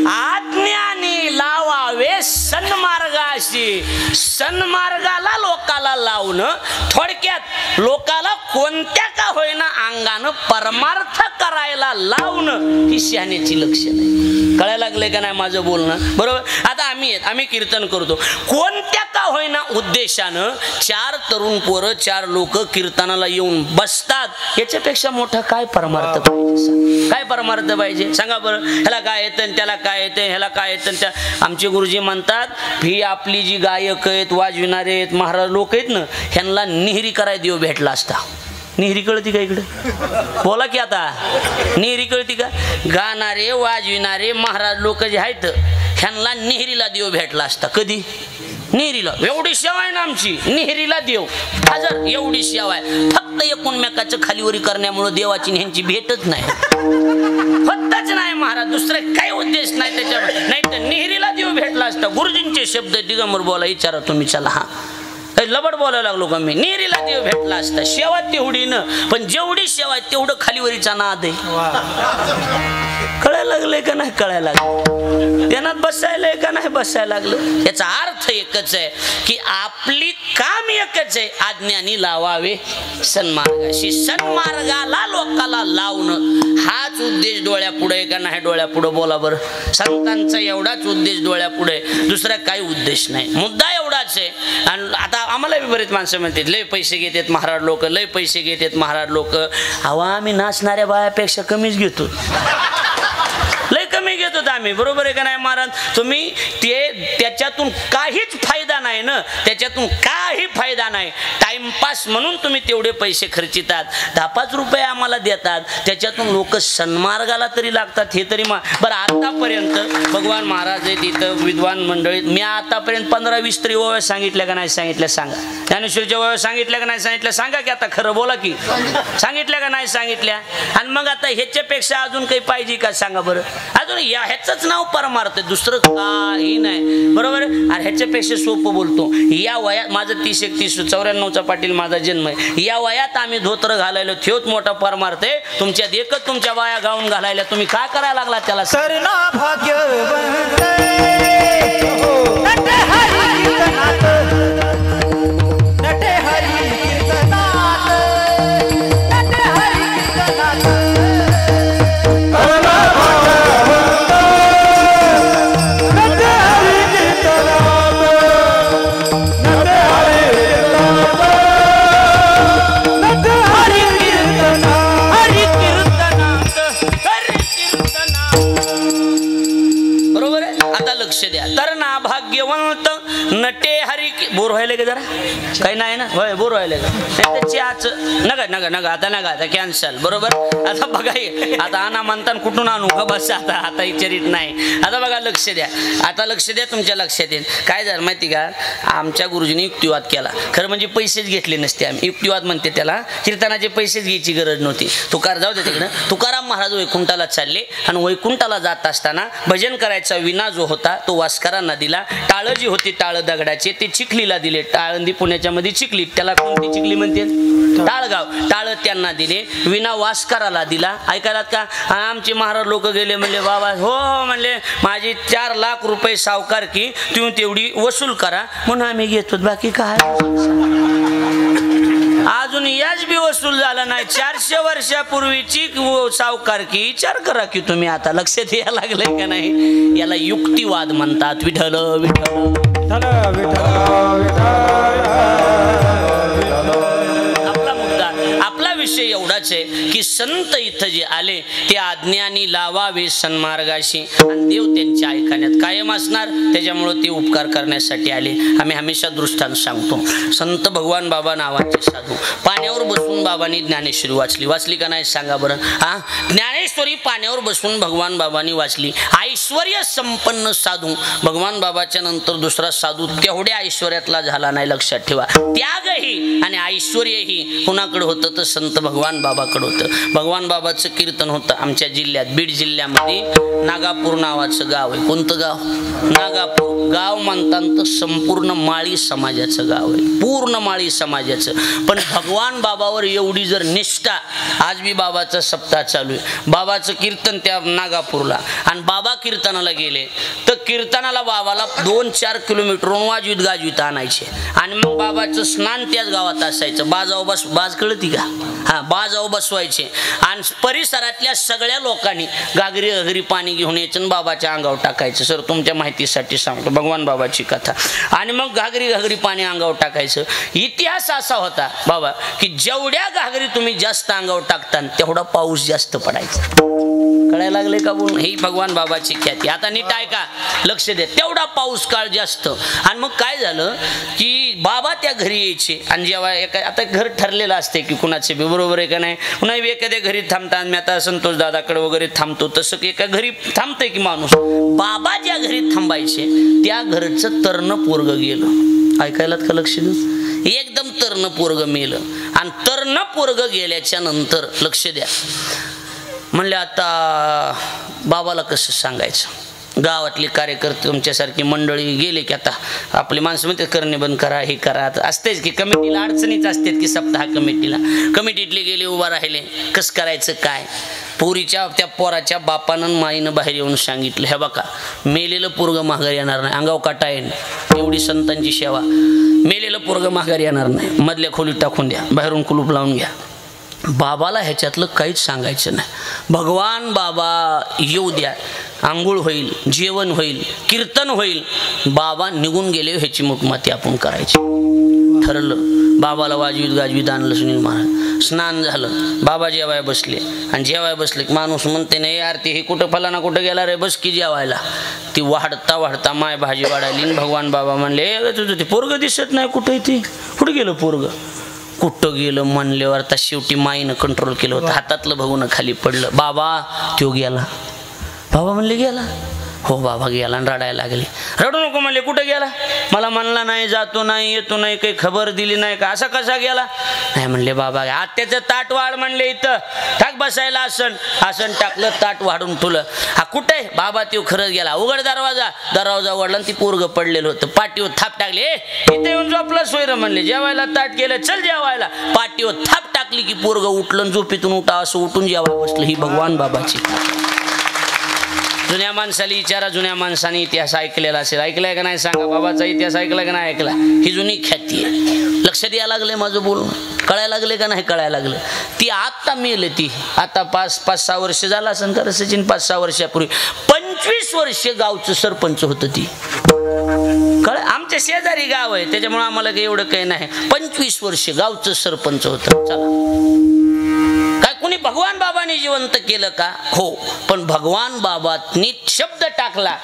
आज्ञानी लावावे सन्मार्गाशी. सन्मार्गाला लोकाला लावणं, थोडक्यात लोकाला कोणत्या का होईना अंगानं परमार्थ करायला लावणं ही शहाण्याची लक्षण आहे. कळायला लागले का नाही माझं बोलणं, बरोबर. आता आम्ही कीर्तन करतो, कोणत्या का होईना उद्देशानं 4 तरुण पोरं 4 लोक कीर्तनाला येऊन बसतात. याच्यापेक्षा मोठा काय परमार्थ पाहिजे, काय परमार्थ पाहिजे सांगा बरं. ह्याला काय येतं, त्याला काय येतं, ह्याला काय येतं. त्या आमचे गुरुजी म्हणतात ही आपली जी गायक आहेत, वाजविणारे आहेत, महाराज लोक आहेत ना, ह्यांना निहिरी कराय देव भेटला असता. निहिरी कळती का इकडे, बोला की आता, निहिरी कळती का. गाणारे वाजविणारे महाराज लोक जे आहेत ह्यांना निहिरीला देव भेटला असता. कधी निहिरीला, एवढी सेवा आहे ना आमची, निहिरीला देव हजर, एवढी सेवा आहे. फक्त एकमेकाचं खालीवरी करण्यामुळे देवाची ह्यांची भेटच नाही, फक्तच नाही महाराज, दुसरं काही उद्देश नाही त्याच्यावर. नाही तर निहिरीला देव भेटला असता. गुरुजींचे शब्द दिगंबर बोला, विचारा तुम्ही, चला. हा लबड बोलायला लागलो का मी. निहिरीला देव भेटला असता. सेवा तेवढी न, पण जेवढी सेवा आहे तेवढं खालीवरीचा नाद आहे. कळायला लागलंय का नाही कळायला लागलं, त्यांना बसायला का नाही बसायला लागलं. याचा अर्थ एकच आहे की आपली काम एकच आहे, आज्ञानी लावावे सन्मार्गाशी. सन्मार्गाला लोकाला लावणं हाच उद्देश डोळ्यापुढे का नाही डोळ्यापुढे, बोला बरं. संतांचा एवढाच उद्देश डोळ्यापुढे, दुसरा काही उद्देश नाही. मुद्दा एवढाच आहे. आणि आता आम्हाला बरेच माणसं म्हणतात लय पैसे घेतात महाराज लोक, लय पैसे घेतात महाराज लोक. अहो आम्ही नाचणाऱ्या बायापेक्षा कमीच घेतो, लय कमी घेतो आम्ही, बरोबर आहे का नाही महाराज. तुम्ही त्याच्यातून काहीच फायदा नाही ना, त्याच्यातून काही फायदा नाही. टाइमपास म्हणून तुम्ही तेवढे पैसे खर्चितात, 10-5 रुपये आम्हाला देतात, त्याच्यातून लोक सन्मार्गाला तरी लागतात. हे तरी बरं आतापर्यंत भगवान महाराज आहेत इथं, विद्वान मंडळीत, मी आतापर्यंत 15-20 तरी ओव्या सांगितल्या का नाही सांगितल्या सांगा. ज्ञानेश्वरीच्या ओव्या सांगितल्या का नाही सांगितल्या सांगा की, आता खरं बोला की, सांगितल्या का नाही सांगितल्या. आणि मग आता ह्याच्यापेक्षा अजून काही पाहिजे का सांगा बरं. अजून ह्याच नाव परमार्थ, दुसरं काही नाही, बरोबर. आणि ह्याच्यापेक्षा सोपं बोलतो, या वयात माझं 30-31-94चा पाटील माझा जन्म आहे, या वयात आम्ही धोत्र घालायला थेवत मोठा परमार्थ आहे. तुमच्यात एकच तुमच्या बाया गाऊन घालायला, तुम्ही काय करायला लागला त्याला. सरना भाग्यवंत नटे हरी कीर्तनात, नटे हरी कीर्तनात. तर ना भाग्यवंत नटे हरी बोर व्हायला का जरा काही नाही ना, होय बोर व्हायला चहाच नका नका नका आता नका आता कॅन्सल, बरोबर. आता बघा आता आणा म्हणताना कुठून आणू का, बस आता आता विचारित नाही. आता बघा लक्ष द्या, आता लक्ष द्या, तुमच्या लक्षात येईल. काय झालं माहिती का, आमच्या गुरुजींनी युक्तिवाद केला. खरं म्हणजे पैसेच घेतले नसते, आम्ही युक्तिवाद म्हणते त्याला. कीर्तनाचे पैसेच घ्यायची गरज नव्हती. जाऊ दे तिकडं. तुकाराम महाराज वैकुंठाला चालले आणि वैकुंठाला जात असताना भजन करायचा विना जो होता तो वास्करांना दिला. टाळं जी होती टाळं दगडाचे ते चिखलीला दिले. टाळंदी पुण्याच्या मध्ये चिखली, त्याला कोणती चिखली म्हणते, टाळगाव. टाळं त्यांना दिले, विना वास्कराला दिला. ऐकायलात का. आमचे महाराज लोक गेले, म्हणले बाबा हो हो, म्हणले माझी 4 लाख रुपये सावकार की तुम्ही तेवढी वसूल करा, म्हणून आम्ही घेतो, बाकी काय. अजून याच बी वसूल झाला नाही. 400 वर्षापूर्वीची सावकार की विचार करा की तुम्ही. आता लक्षात यायला लागलंय का नाही. याला युक्तिवाद म्हणतात. विठ्ठल विठ्ठल आपला मुद्दा, आपला विषय एवढाच आहे की की संत इथं जे आले ते आज्ञानी लावावे सन्मार्गाशी आणि देव त्यांच्या ऐकण्यात कायम असणार, त्याच्यामुळे ते उपकार करण्यासाठी आले. आम्ही हमेशा दृष्टांत सांगतो. संत भगवान बाबा नावाचे साधू पाण्यावर बसून बाबांनी ज्ञानेश्वरी वाचली का नाही सांगा बरं. ज्ञानेश्वरी पाण्यावर बसून भगवान बाबांनी वाचली. ऐश्वर्य संपन्न साधू भगवान बाबाच्या नंतर दुसरा साधू तेवढ्या ऐश्वर्यातला झाला नाही, लक्षात ठेवा. त्यागही आणि ऐश्वर्यही कुणाकडे होतं तर संत भगवान बाबाकडे होतं. भगवान बाबाचं कीर्तन होतं आमच्या जिल्ह्यात, बीड जिल्ह्यामध्ये नागापूर नावाचं गाव आहे. कोणतं गाव? नागापूर. गाव म्हणतात संपूर्ण माळी समाजाचं गाव आहे, पूर्ण माळी समाजाचं. पण भगवान बाबावर एवढी जर निष्ठा, आज बी बाबाचा सप्ताह चालू आहे. बाबाचं कीर्तन त्या नागापूरला, आणि बाबा कीर्तनाला गेले तर कीर्तनाला बाबाला 2-4 किलोमीटरहून वाजवीत गाजवीत आणायचे, आणि मग बाबाचं स्नान त्याच गावात असायचं. बाज कळती का? बाजाव बसवायचे, आणि परिसरातल्या सगळ्या लोकांनी घागरी पाणी घेऊन यायचं आणि बाबाच्या अंगावर टाकायचं. सर तुमच्या माहितीसाठी सांगतो भगवान बाबाची कथा. आणि मग घागरी पाणी अंगावर टाकायचं. इतिहास असा होता बाबा की जेवढ्या घागरी तुम्ही जास्त अंगावर टाकता तेवढा पाऊस जास्त पडायचा. कळायला लागले का बोल? ही भगवान बाबाची ख्याती. आता नीट ऐका, लक्ष द्या. तेवढा पाऊस काळ जास्त. आणि मग काय झालं की बाबा त्या घरी यायचे, आणि जेव्हा आता घर ठरलेलं असते की कुणाचे बरोबर आहे का नाही, पुन्हा एखाद्या घरी थांबतात. मी आता संतोष दादाकडे वगैरे थांबतो, तसं एका घरी थांबतंय की माणूस. बाबा ज्या घरी थांबायचे त्या घरचं तरण पोरग गेलं. ऐकायलात का? लक्ष देऊ. एकदम तरण पोरग मेलं. आणि तरण पोरग गेल्याच्या नंतर लक्ष द्या, म्हणले आता बाबाला कसं सांगायचं. गावातले कार्यकर्ते तुमच्यासारखी मंडळी गेले की आता आपली माणसं म्हणते करणे बंद करा, हे करा. असतेच की कमिटीला अडचणीच असतात की सप्ताह कमिटीतले गेले, उभा राहिले, कसं करायचं काय. पोरीच्या त्या पोराच्या बापानं माईनं बाहेर येऊन सांगितलं, हे बघा मेलेलं पोरग माघारी येणार नाही, अंगाव काटा येईल, एवढी संतांची सेवा. मेलेलं पोरग माघारी येणार नाही, मधल्या खोलीत टाकून द्या, बाहेरून कुलूप लावून घ्या. बाबाला ह्याच्यातलं काहीच सांगायचं नाही. भगवान बाबा येऊ द्या, आंघोळ होईल, जेवण होईल, कीर्तन होईल, बाबा निघून गेले ह्याची मुठमाती आपण करायची. ठरलं. बाबाला वाजवीत गाजवीत आणलं सुनील महाराज. स्नान झालं, बाबा जेवाय बसले, आणि जेवाय बसले की माणूस म्हणते नाही यार ते हे कुठं फलाना कुठं गेला रे, बस की जेवायला. ती वाढता माय भाजी वाढायली. भगवान बाबा म्हणले तुझं ते पोरग दिसत नाही, कुठं ते, कुठं गेलं पोरग, कुठं गेलं म्हणल्यावर आता शेवटी माईनं कंट्रोल केलं होतं. हातातलं बघून खाली पडलं. बाबा तो गेला. बाबा म्हणले गेला? हो बाबा गेला. आणि रडायला लागले. रडू नको म्हणले. कुठं गेला? मला म्हणला नाही, जातो नाही, येतो नाही, काही खबर दिली नाही का, असा कसा गेला? नाही म्हणले बाबा आत्याचं ताट वाढ म्हणले, इथं टाक बसायला आसन टाकलं, ताट वाढून ठेवलं. हा कुठे? बाबा तो खरंच गेला. उघड दरवाजा उघडला आणि ती पोरग पडलेलं होतं. पाठीवर थाप टाकली. इथे येऊन झोपलं सोयरं म्हणले. जेवायला ताट केलं, चल जेवायला. पाठीवर थाप टाकली की पोरग उठलं, झोपेतून उठा असं उठून जेवायला बसलं. ही भगवान बाबाची. जुन्या माणसाला विचारा, जुन्या माणसाने इतिहास ऐकलेला असेल. ऐकलाय का नाही सांगा? बाबाचा इतिहास ऐकला का नाही ऐकला? ही जुनी ख्याती आहे. लक्ष द्यायला लागले माझं बोलून. कळायला लागले का नाही कळायला लागलं? ती आत्ता मेले. ती आता 5-6 वर्ष झाला असेल का सचिन? 5-6 वर्षापूर्वी 25 वर्ष गावचं सरपंच होतं ती. आमच्या शेजारी गाव आहे त्याच्यामुळे आम्हाला काही एवढं काही नाही. 25 वर्ष गावचं सरपंच होतं. चला, काय कुणी भगवान बाबांनी जिवंत केलं का? हो. पण भगवान बाबांनी शब्द टाकला,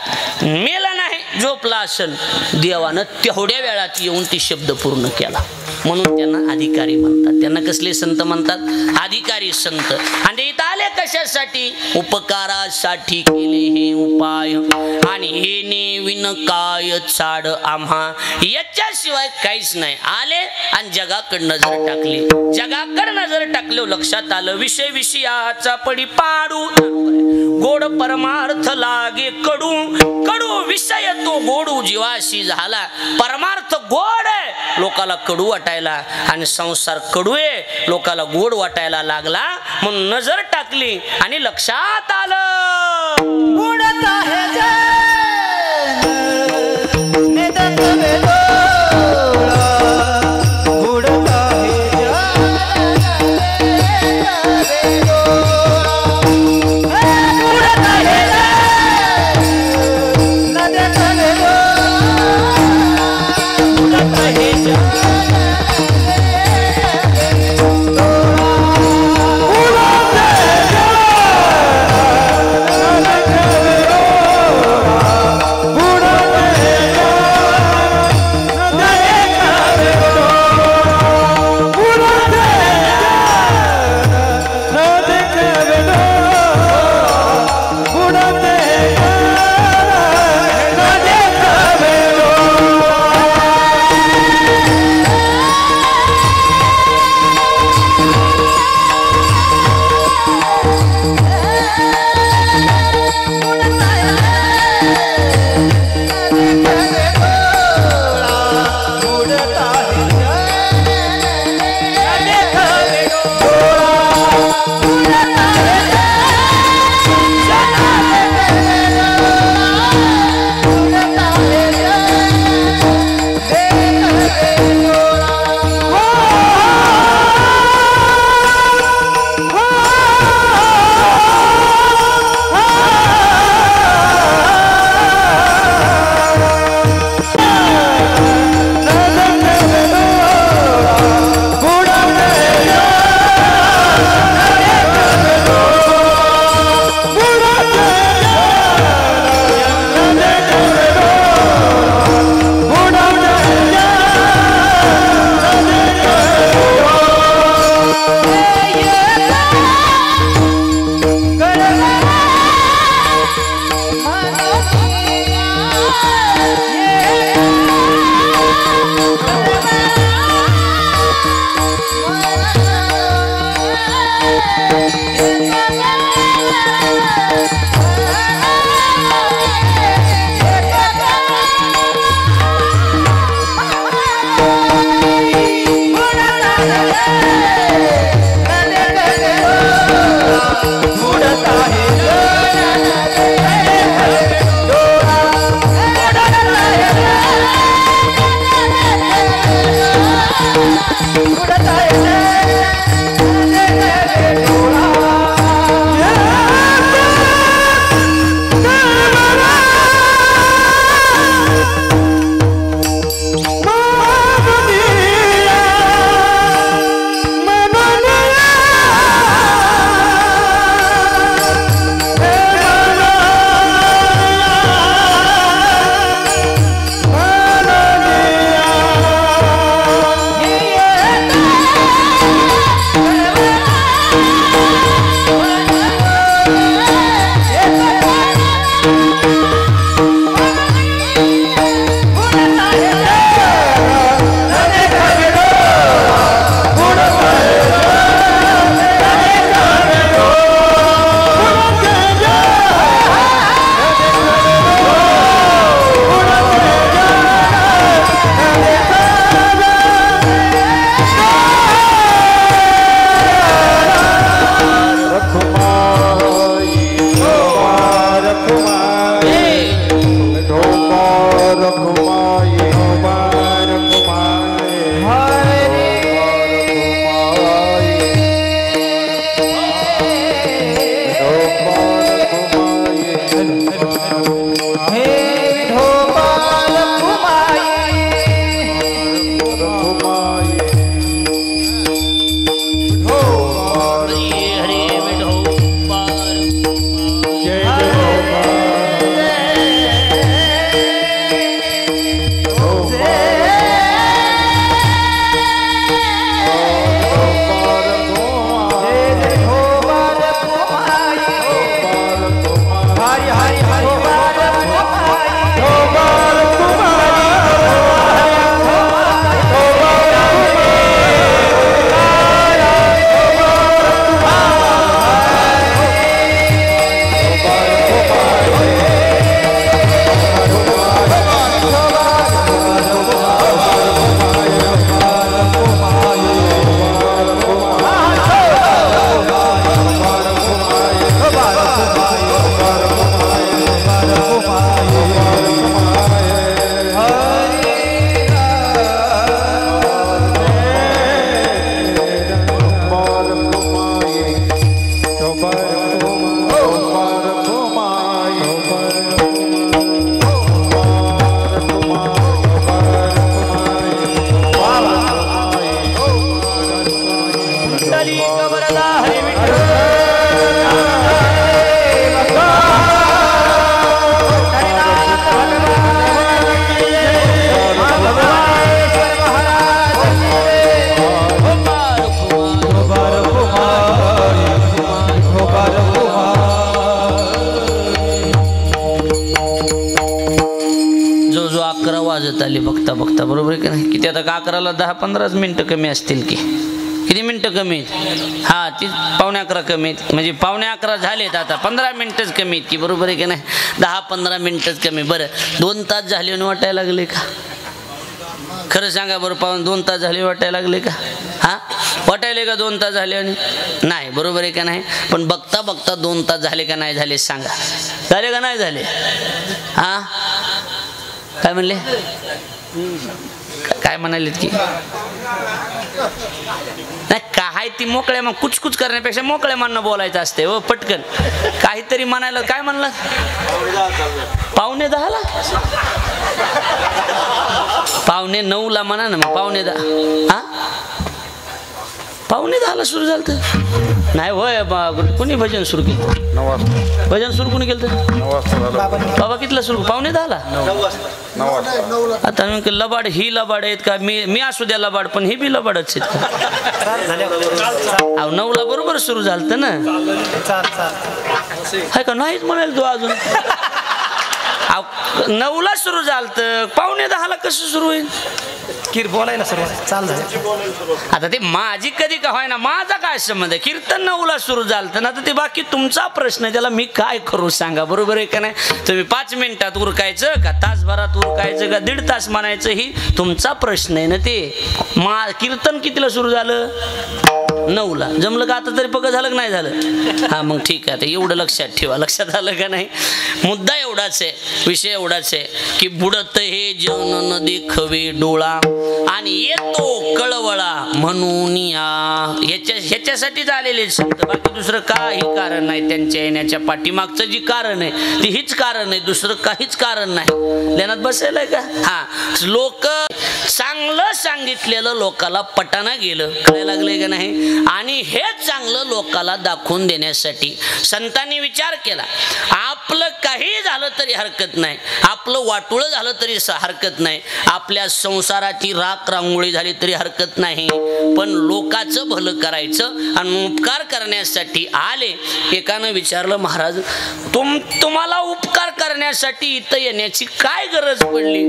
मेला नाही, झोपला असेल, देवानं तेवढ्या वेळात येऊन ती शब्द पूर्ण केला. म्हणून त्यांना अधिकारी म्हणतात. त्यांना कसले संत म्हणतात? अधिकारी संत. आणि इथं आले कशासाठी? उपकारासाठी केले हे उपाय, आणि हे नेविन काय चाड आम्हा, याच्याशिवाय काहीच नाही. आले आणि जगाकडे नजर टाकली. जगाकडे नजर टाकलं, लक्षात आलं विषय विषयाचा पडी पाडू, गोड परमार्थ लागे कडू, कडू विषय तो गोडू जीवाशी झाला. परमार्थ गोड आहे, लोकाला कडू वाटायला, आणि संसार कडू आहे, लोकाला गोड वाटायला लागला. म्हणून नजर टाकली आणि लक्षात आलं बुडत आहे जग, निदत वेदोळा, बुडत आहे जग, बुडत आहे जग, निदत वेदोळा, बुडत आहे जग. हे विठोबा रखुमाई हरे विठोबा वाजत आली बघता बघता, बरोबर आहे की नाही? किती आता 11ला 10-15 मिनिटं कमी असतील की किती मिनिटं कमी आहेत? हा ती 11:15 कमी आहेत, म्हणजे 11:15 झालेत, आता 15 मिनिटच कमी आहेत की, बरोबर आहे की नाही? 10-15 मिनिटच कमी. बरं 2 तास झाले आणि वाटायला लागले का? खरं सांगा बरं, 2 तास झाले वाटायला लागले का? हा वाटायले का 2 तास झाले? आणि नाही, बरोबर आहे का नाही? पण बघता बघता 2 तास झाले का नाही झाले सांगा? झाले का नाही झाले? हा काय म्हणले? काय म्हणाले की नाही काय ती मोकळ्या मग कुचकुच करण्यापेक्षा मोकळ्या मानणं बोलायचं असते हो पटकन. काहीतरी म्हणायला काय म्हणलं? 9:45ला 9:45ला म्हणा ना, मग 9:45 हा 9:45ला सुरू झालं तर नाही होय. कोणी भजन सुरू केलं? भजन सुरू कोणी केलं? बाबा कितला सुरू? 9:45ला. आता लबाड ही लबाड आहेत का? मी असू द्या लबाड, पण ही बी लबाडच आहेत का? 9ला बरोबर सुरू झालं ना. हाय का? नाहीच म्हणाल तू अजून. 9ला सुरू झालं तर 9:45ला कसं सुरू होईल? कीर बोलाय ना सर्व चाल आता ते माझी कधी का होय ना, माझा काय संबंध आहे? कीर्तन 9ला सुरू झालं ना, तर ते बाकी तुमचा प्रश्न, त्याला मी काय करू सांगा? बरोबर आहे का नाही? तुम्ही 5 मिनिटात उरकायचं का तासभरात उरकायचं का 1.5 तास म्हणायचं, ही तुमचा प्रश्न आहे ना. ते कीर्तन कितीला सुरू झालं? 9ला. जमलं का आता तरी पक्क झालं का नाही झालं? हा मग ठीक आहे, आता एवढं लक्षात ठेवा. लक्षात आलं का नाही? मुद्दा एवढाच आहे, विषय एवढाच आहे की बुडत हे जन नदी खवे डोळा आणि येतो कळवळा म्हणून ह्याच्यासाठीच आलेले शब्द, बाकी दुसरं काही कारण नाही. त्यांच्या येण्याच्या पाठीमागचं जी कारण आहे ती हीच कारण आहे, दुसरं काहीच कारण नाही. ध्यानात बसायलाय का? हा लोक चांगलं सांगितलेलं लोकाला पटाना गेलं, कळायला लागलंय का नाही? आणि हे चांगलं लोकाला दाखवून देण्यासाठी संतांनी विचार केला, आपलं काही झालं तरी हरकत नाही, आपलं वाटोळं झालं तरी हरकत नाही, आपल्या संसाराची राख रांगोळी झाली तरी हरकत नाही, पण लोकाचं भलं करायचं आणि उपकार करण्यासाठी आले. एकानं विचारलं, महाराज तुम्हाला उपकार करण्यासाठी इथं येण्याची काय गरज पडली?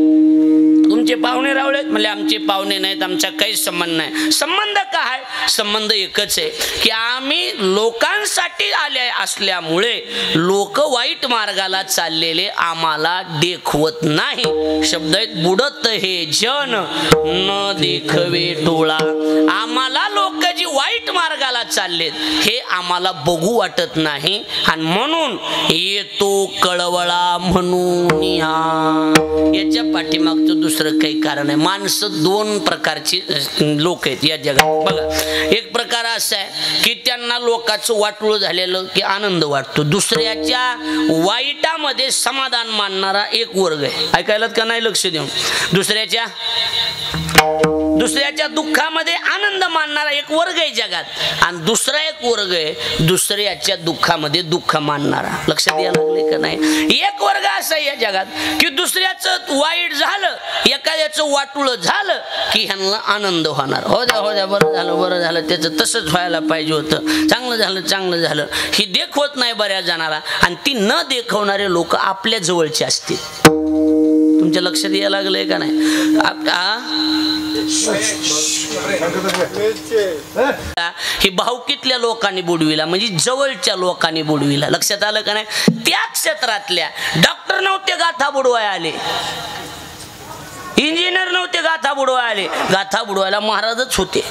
तुमचे पाहुणे रावळे? म्हणजे आमचे पाहुणे नाहीत, आमचा काही संबंध नाही. संबंध काय? संबंध एकच आहे की आम्ही लोकांसाठी आले असल्यामुळे लोक वाईट मार्गाला चाललेले आम्हाला देखवत नाही. शब्द आहेत बुडत हे जन न देखवे डोळा. आम्हाला लोक जी वाईट मार्गाला चाललेत हे आम्हाला बघू वाटत नाही आणि म्हणून येतो कळवळा म्हणून याच्या पाठीमागचं दुसरं काही कारण आहे. माणसं दोन प्रकारची लोक आहेत या जगात. बघा, एक प्रकार असा आहे की त्यांना लोकांचं वाटोळ झालेलं की आनंद वाटतो. दुसऱ्याच्या वाईटामध्ये समाधान मानणारा एक वर्ग आहे. ऐकायलात का नाही? लक्ष देऊन. दुसऱ्याच्या दुःखामध्ये आनंद मानणारा एक वर्ग आहे जगात आणि दुसरा एक वर्ग आहे दुसऱ्याच्या दुःखामध्ये दुःख मानणारा. लक्षात यायला लागले का नाही? एक वर्ग असा आहे या जगात की दुसऱ्याचं वाईट झालं, एखाद्याचं वाटुळ झालं की ह्यांना आनंद होणार. हो द्या बरं झालं त्याचं तसंच व्हायला पाहिजे होतं, चांगलं झालं. ही देखवत नाही बऱ्याच जणाला आणि ती न देखवणारे लोक आपल्या जवळचे असतील. तुमच्या लक्षात यायला लागलंय का नाही? ही भावकीतल्या लोकांनी बुडविला म्हणजे जवळच्या लोकांनी बुडविला. लक्षात आलं का नाही? त्या क्षेत्रातल्या डॉक्टर नव्हते गाथा बुडवाय आले, इंजिनियर नव्हते गाथा बुडवाय आले. गाथा बुडवायला महाराजच होते.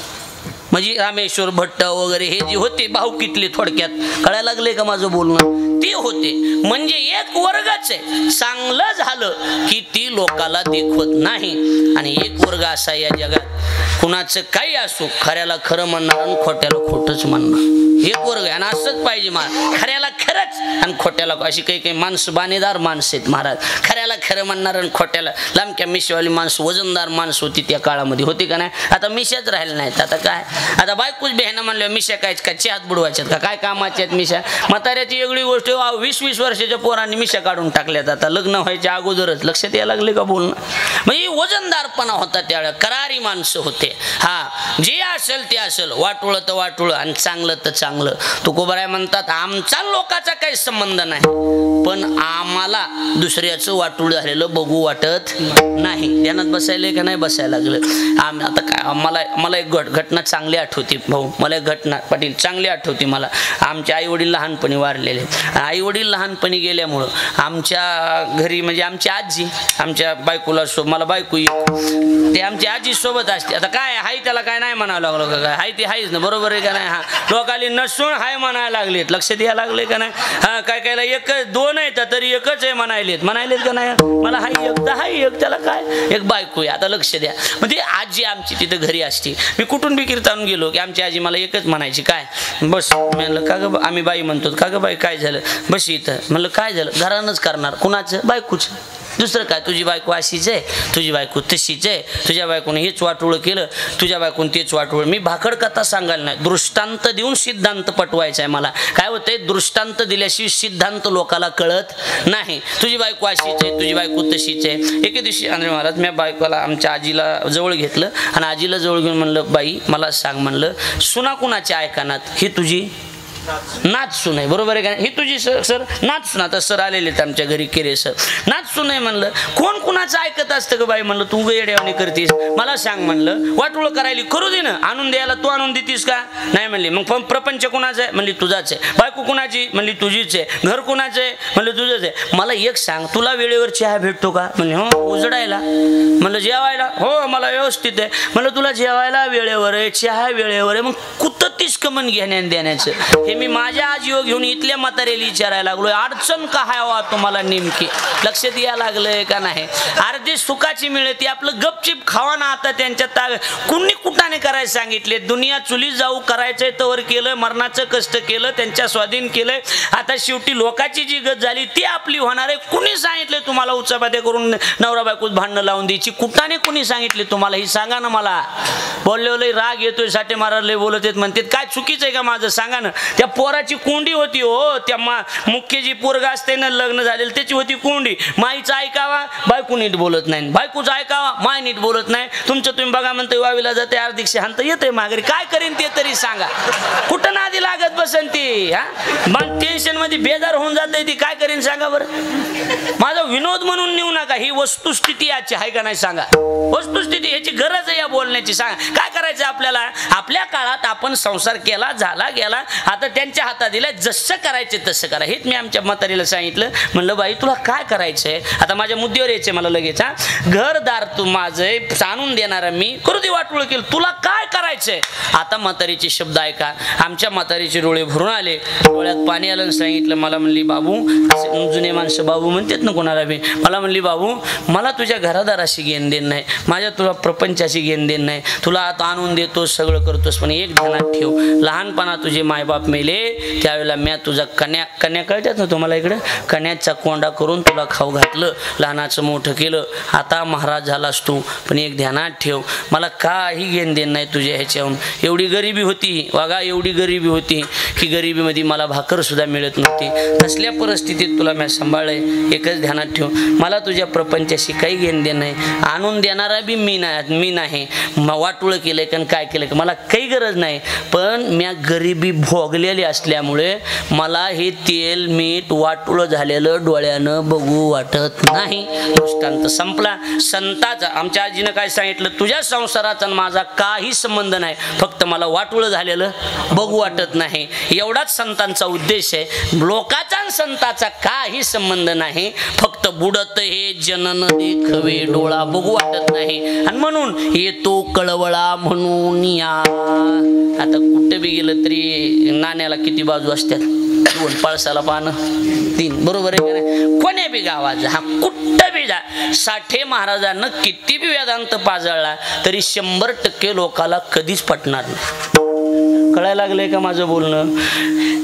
म्हणजे रामेश्वर भट्ट वगैरे हे जे होते भावकीतले, थोडक्यात कळायला लागले का माझं बोलणं? ते होते. म्हणजे एक वर्गच आहे. चांगलं झालं की ती लोकाला देखवत नाही आणि एक वर्ग असा या जगात कुणाचं काही असो खऱ्याला खरं म्हणणार आणि खोट्याला खोटंच म्हणणार. एक वर्ग आहे आणि असंच पाहिजे. खऱ्याला खरंच आणि खोट्याला, अशी काही माणसं बाणेदार माणसं आहेत महाराज. खऱ्याला खरं म्हणणार आणि खोट्याला, लांबक्या मिशेवाली माणसं, वजनदार माणसं होती त्या काळामध्ये, होती का नाही? आता मिशाच राहिल्या नाहीत. आता काय, आता बायकोच बेहना म्हणलं मिशा काय चहात बुडवायच्यात का? काय कामाच्या आहेत मिशा? म्हाताऱ्याची वेगळी गोष्ट. 20-20 वर्षाच्या पोरांनी मिशा काढून टाकल्यात आता लग्न व्हायच्या अगोदरच. लक्षात यायला लागले का बोलणं? म्हणजे वजनदारपणा होता त्यावेळेला, करारी माणसं होते. हा, जे असेल ते असेल, वाटोळ तर वाटोळ आणि चांगलं तर चांगलं. तुकोबाराय म्हणतात आमचा लोकांचा काही संबंध नाही, पण आम्हाला दुसऱ्याचं वाटोळ झालेलं बघू वाटत नाही. ध्यानात बसायला का नाही? बसायला लागलं. आम्ही आता काय, मला एक घटना चांगली आठवते भाऊ, मला एक घटना पाटील चांगली आठवते मला. आमचे आई वडील लहानपणी वारलेले. आई वडील लहानपणी गेल्यामुळं आमच्या घरी म्हणजे आमची आजी, आमच्या बायकोला मला बायको ते आमची आजी सोबत असते. आता काय हाय त्याला काय नाही म्हणावं लागलं का? काय हाय ते हायच ना, बरोबर आहे का नाही? हा, लोकाली नसून हाय म्हणायला लागलेत. लक्षात यायला लागले का नाही? हा, काय कायला एक दोन आहेत तरी एकच आहे म्हणायलेत का नाही? मला हाय एक तर हाय एक, त्याला काय एक बायको आहे. आता लक्ष द्या. म्हणजे आजी आमची तिथं घरी असते. मी कुठून बी कीर्तन गेलो की आमची आजी मला एकच म्हणायची, काय बस. म्हणलं का ग, आम्ही बाई म्हणतो, का ग बाई काय झालं? बस इथं. म्हणलं काय झालं? घरानंच करणार. कुणाचं? बायकोच. दुसरं काय? तुझी बायको अशीच आहे, तुझी बायको तशीच आहे, तुझ्या बायकोने हेच वाटोळ केलं, तुझ्या बायकोने तेच वाटोळ. मी भाकड कथा सांगायला नाही, दृष्टांत देऊन सिद्धांत पटवायचा आहे मला. काय होतंय, दृष्टांत दिल्याशिवाय सिद्धांत लोकाला कळत नाही. तुझी बायको अशीच आहे, तुझी बायको तशीच आहे. एके दिवशी अनिल महाराज मी बायकोला आमच्या आजीला जवळ घेतलं आणि आजीला जवळ घेऊन म्हणलं, बाई मला सांग म्हणलं, सुना कुणाच्या ऐकानात? ही तुझी नाच सुन आहे, बरोबर आहे का? ही तुझी सर नाच सुना. तर सर आलेले त्यांच्या घरी केरे सर, नाच सुन आहे म्हणलं. कोण कुणाचं ऐकत असतं का बाई? म्हणलं तू येड्यावानी करतीस. मला सांग म्हणलं, वाटोळ करायला करू दे ना, आणून द्यायला तू आणून देतीस का? नाही म्हणली. मग प्रपंच कुणाचं आहे? म्हणली तुझाच आहे. बायको कुणाची? म्हणली तुझीच आहे. घर कुणाचं आहे? म्हणलं तुझंच आहे. मला एक सांग, तुला वेळेवर चहा भेटतो का? म्हणले हो. उजडायला? म्हणलं जेवायला? हो मला व्यवस्थित आहे. म्हणलं तुला जेवायला वेळेवर आहे, चहा वेळेवर आहे, मग कुततीस कमन घेण्यान देण्याचं? हे मी माझ्या आजीवर घेऊन इथल्या म्हातारेला विचारायला लागलोय, अडचण का हवा तुम्हाला नेमकी? लक्षात यायला लागलंय का नाही? अर्धी सुखाची मिळते, आपलं गपचिप खावा ना. आता त्यांच्या कुणी कुठाने करायला सांगितले? दुनिया चुली जाऊ करायचंय तवर केलं, मरणाचं कष्ट केलं, त्यांच्या स्वाधीन केलंय. आता शेवटी लोकांची जी गत झाली ती आपली होणार आहे. कुणी सांगितले तुम्हाला उचापात्या करून नवरा बायकोच भांडणं लावून द्यायची? कुठाने कुणी सांगितले तुम्हाला? ही सांगा ना मला. बोलले राग येतोय, साठे मारायला बोलत आहेत म्हणतात. काय चुकीचं आहे का माझं? सांगा ना. त्या पोराची कोंडी होती हो, त्या मुख्य जी पोरगा असते ना लग्न झालेलं त्याची होती कोंडी. माईचं ऐकावा, बायको नीट बोलत नाही. बायकोचं ऐकावा, माय नीट बोलत नाही. तुमचं तुम्ही बघा म्हणते वावीला जाते, अर्धिक शांत येते माघारी. काय करीन ते तरी सांगा. कुठं नादी लागत बसन ती? हा, मग टेन्शन मध्ये बेजार होऊन जाते ती. काय करीन सांगा बरं? माझा विनोद म्हणून नेऊ नका, ही वस्तुस्थिती याची आहे का नाही सांगा. वस्तुस्थिती ह्याची गरज आहे या बोलण्याची. सांगा काय करायचं आपल्याला? आपल्या काळात आपण संसार केला, झाला गेला. आता त्यांच्या हातात दिलं, जसं करायचं तसं करा. हेच मी आमच्या म्हातारीला सांगितलं. म्हणलं बाई तुला काय करायचंय, आता माझ्या मुद्द्यावर यायचंय मला लगेच. घरदार तू माझं आणून देणारा मी, करू दे वाटोळ केलं, तुला काय करायचंय. आता म्हातारीचे शब्द ऐका. आमच्या म्हातारीचे डोळे भरून आले, डोळ्यात पाणी आलं. सांगितलं, मला म्हणली बाबू, जुने माणसं बाबू म्हणतात ना कोणाला बी, मला म्हणली बाबू मला तुझ्या घरादाराशी घेण देण नाही, माझ्या तुला प्रपंचाशी घेण देण नाही, तुला आता आणून देतोस सगळं करतोस, पण एक ध्यानात ठेव, लहानपणा तुझे मायबाप मेले त्यावेळेला म्या तुझा कन्या कळतात ना तुम्हाला इकडे, कन्याचा कोंडा करून तुला खाऊ घातलं, लहानाचं मोठं केलं, आता महाराज झालास तू, पण एक ध्यानात ठेव, मला काही घेण देण नाही तुझ्या ह्याच्याहून. एवढी गरिबी होती वागा, एवढी गरिबी होती की गरिबीमध्ये मला भाकर सुद्धा मिळत नव्हती. तसल्या परिस्थितीत तुला मी सांभाळलंय. एकच ध्यानात ठेव, मला तुझ्या प्रपंचाशी काही घेण देण नाही, आणून देणारा बी मी नाही, वाटोळं केलंय कारण काय केलं मला काही गरज नाही, पण मी गरिबी भोगलेली असल्यामुळे मला हे तेल मीठ वाटोळं झालेलं डोळ्यानं बघू वाटत नाही. दृष्टांत संपला. संताचा आमच्या आजीनं काय सांगितलं, तुझ्या संसाराचा माझा काही संबंध नाही, फक्त मला वाटोळं झालेलं बघू वाटत नाही. एवढाच संतांचा उद्देश आहे. लोकाचा संताचा काही संबंध नाही, फक्त बुडत हे जनन देखवे डोळा बघू वाटत नाही, आणि म्हणून येतो कळवळा म्हणून या. आता कुठं बी गेलं तरी नाण्याला किती बाजू असतात, दोन, पळसाला पानं तीन, बरोबर आहे का नाही. कोण्या बी गावात जा, कुठं बी जा, साठे महाराजांना किती बी वेदांत पाजळला तरी 100% लोकाला कधीच पटणार नाही. कळायला लागलंय का माझं बोलणं.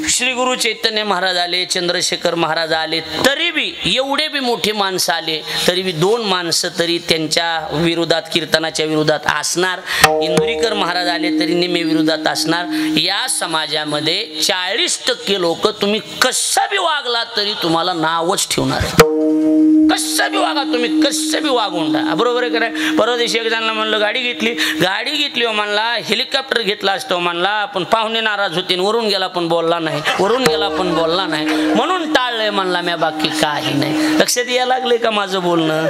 श्री गुरु चैतन्य महाराज आले, चंद्रशेखर महाराज आले, तरी बी एवढे बी मोठे माणसं आले तरी बी 2 माणसं तरी त्यांच्या विरोधात, कीर्तनाच्या विरोधात असणार. इंदुरीकर महाराज आले तरी निम्मे विरोधात असणार. या समाजामध्ये 40% लोक तुम्ही कसं बी वागला तरी तुम्हाला नावच ठेवणार आहे. कसं बी वागा तुम्ही, कसं बी वागून टाका, बरोबर आहे का नाही. परवा दिवशी एक जणांना म्हणलं गाडी घेतली हो म्हणला, हेलिकॉप्टर घेतला असतो म्हणला, पण पाहुणे नाराज होते, वरून गेला पण बोलला नाही, म्हणून टाळलंय म्हणला मी, बाकी काही नाही. लक्षात यायला लागले का माझं बोलणं.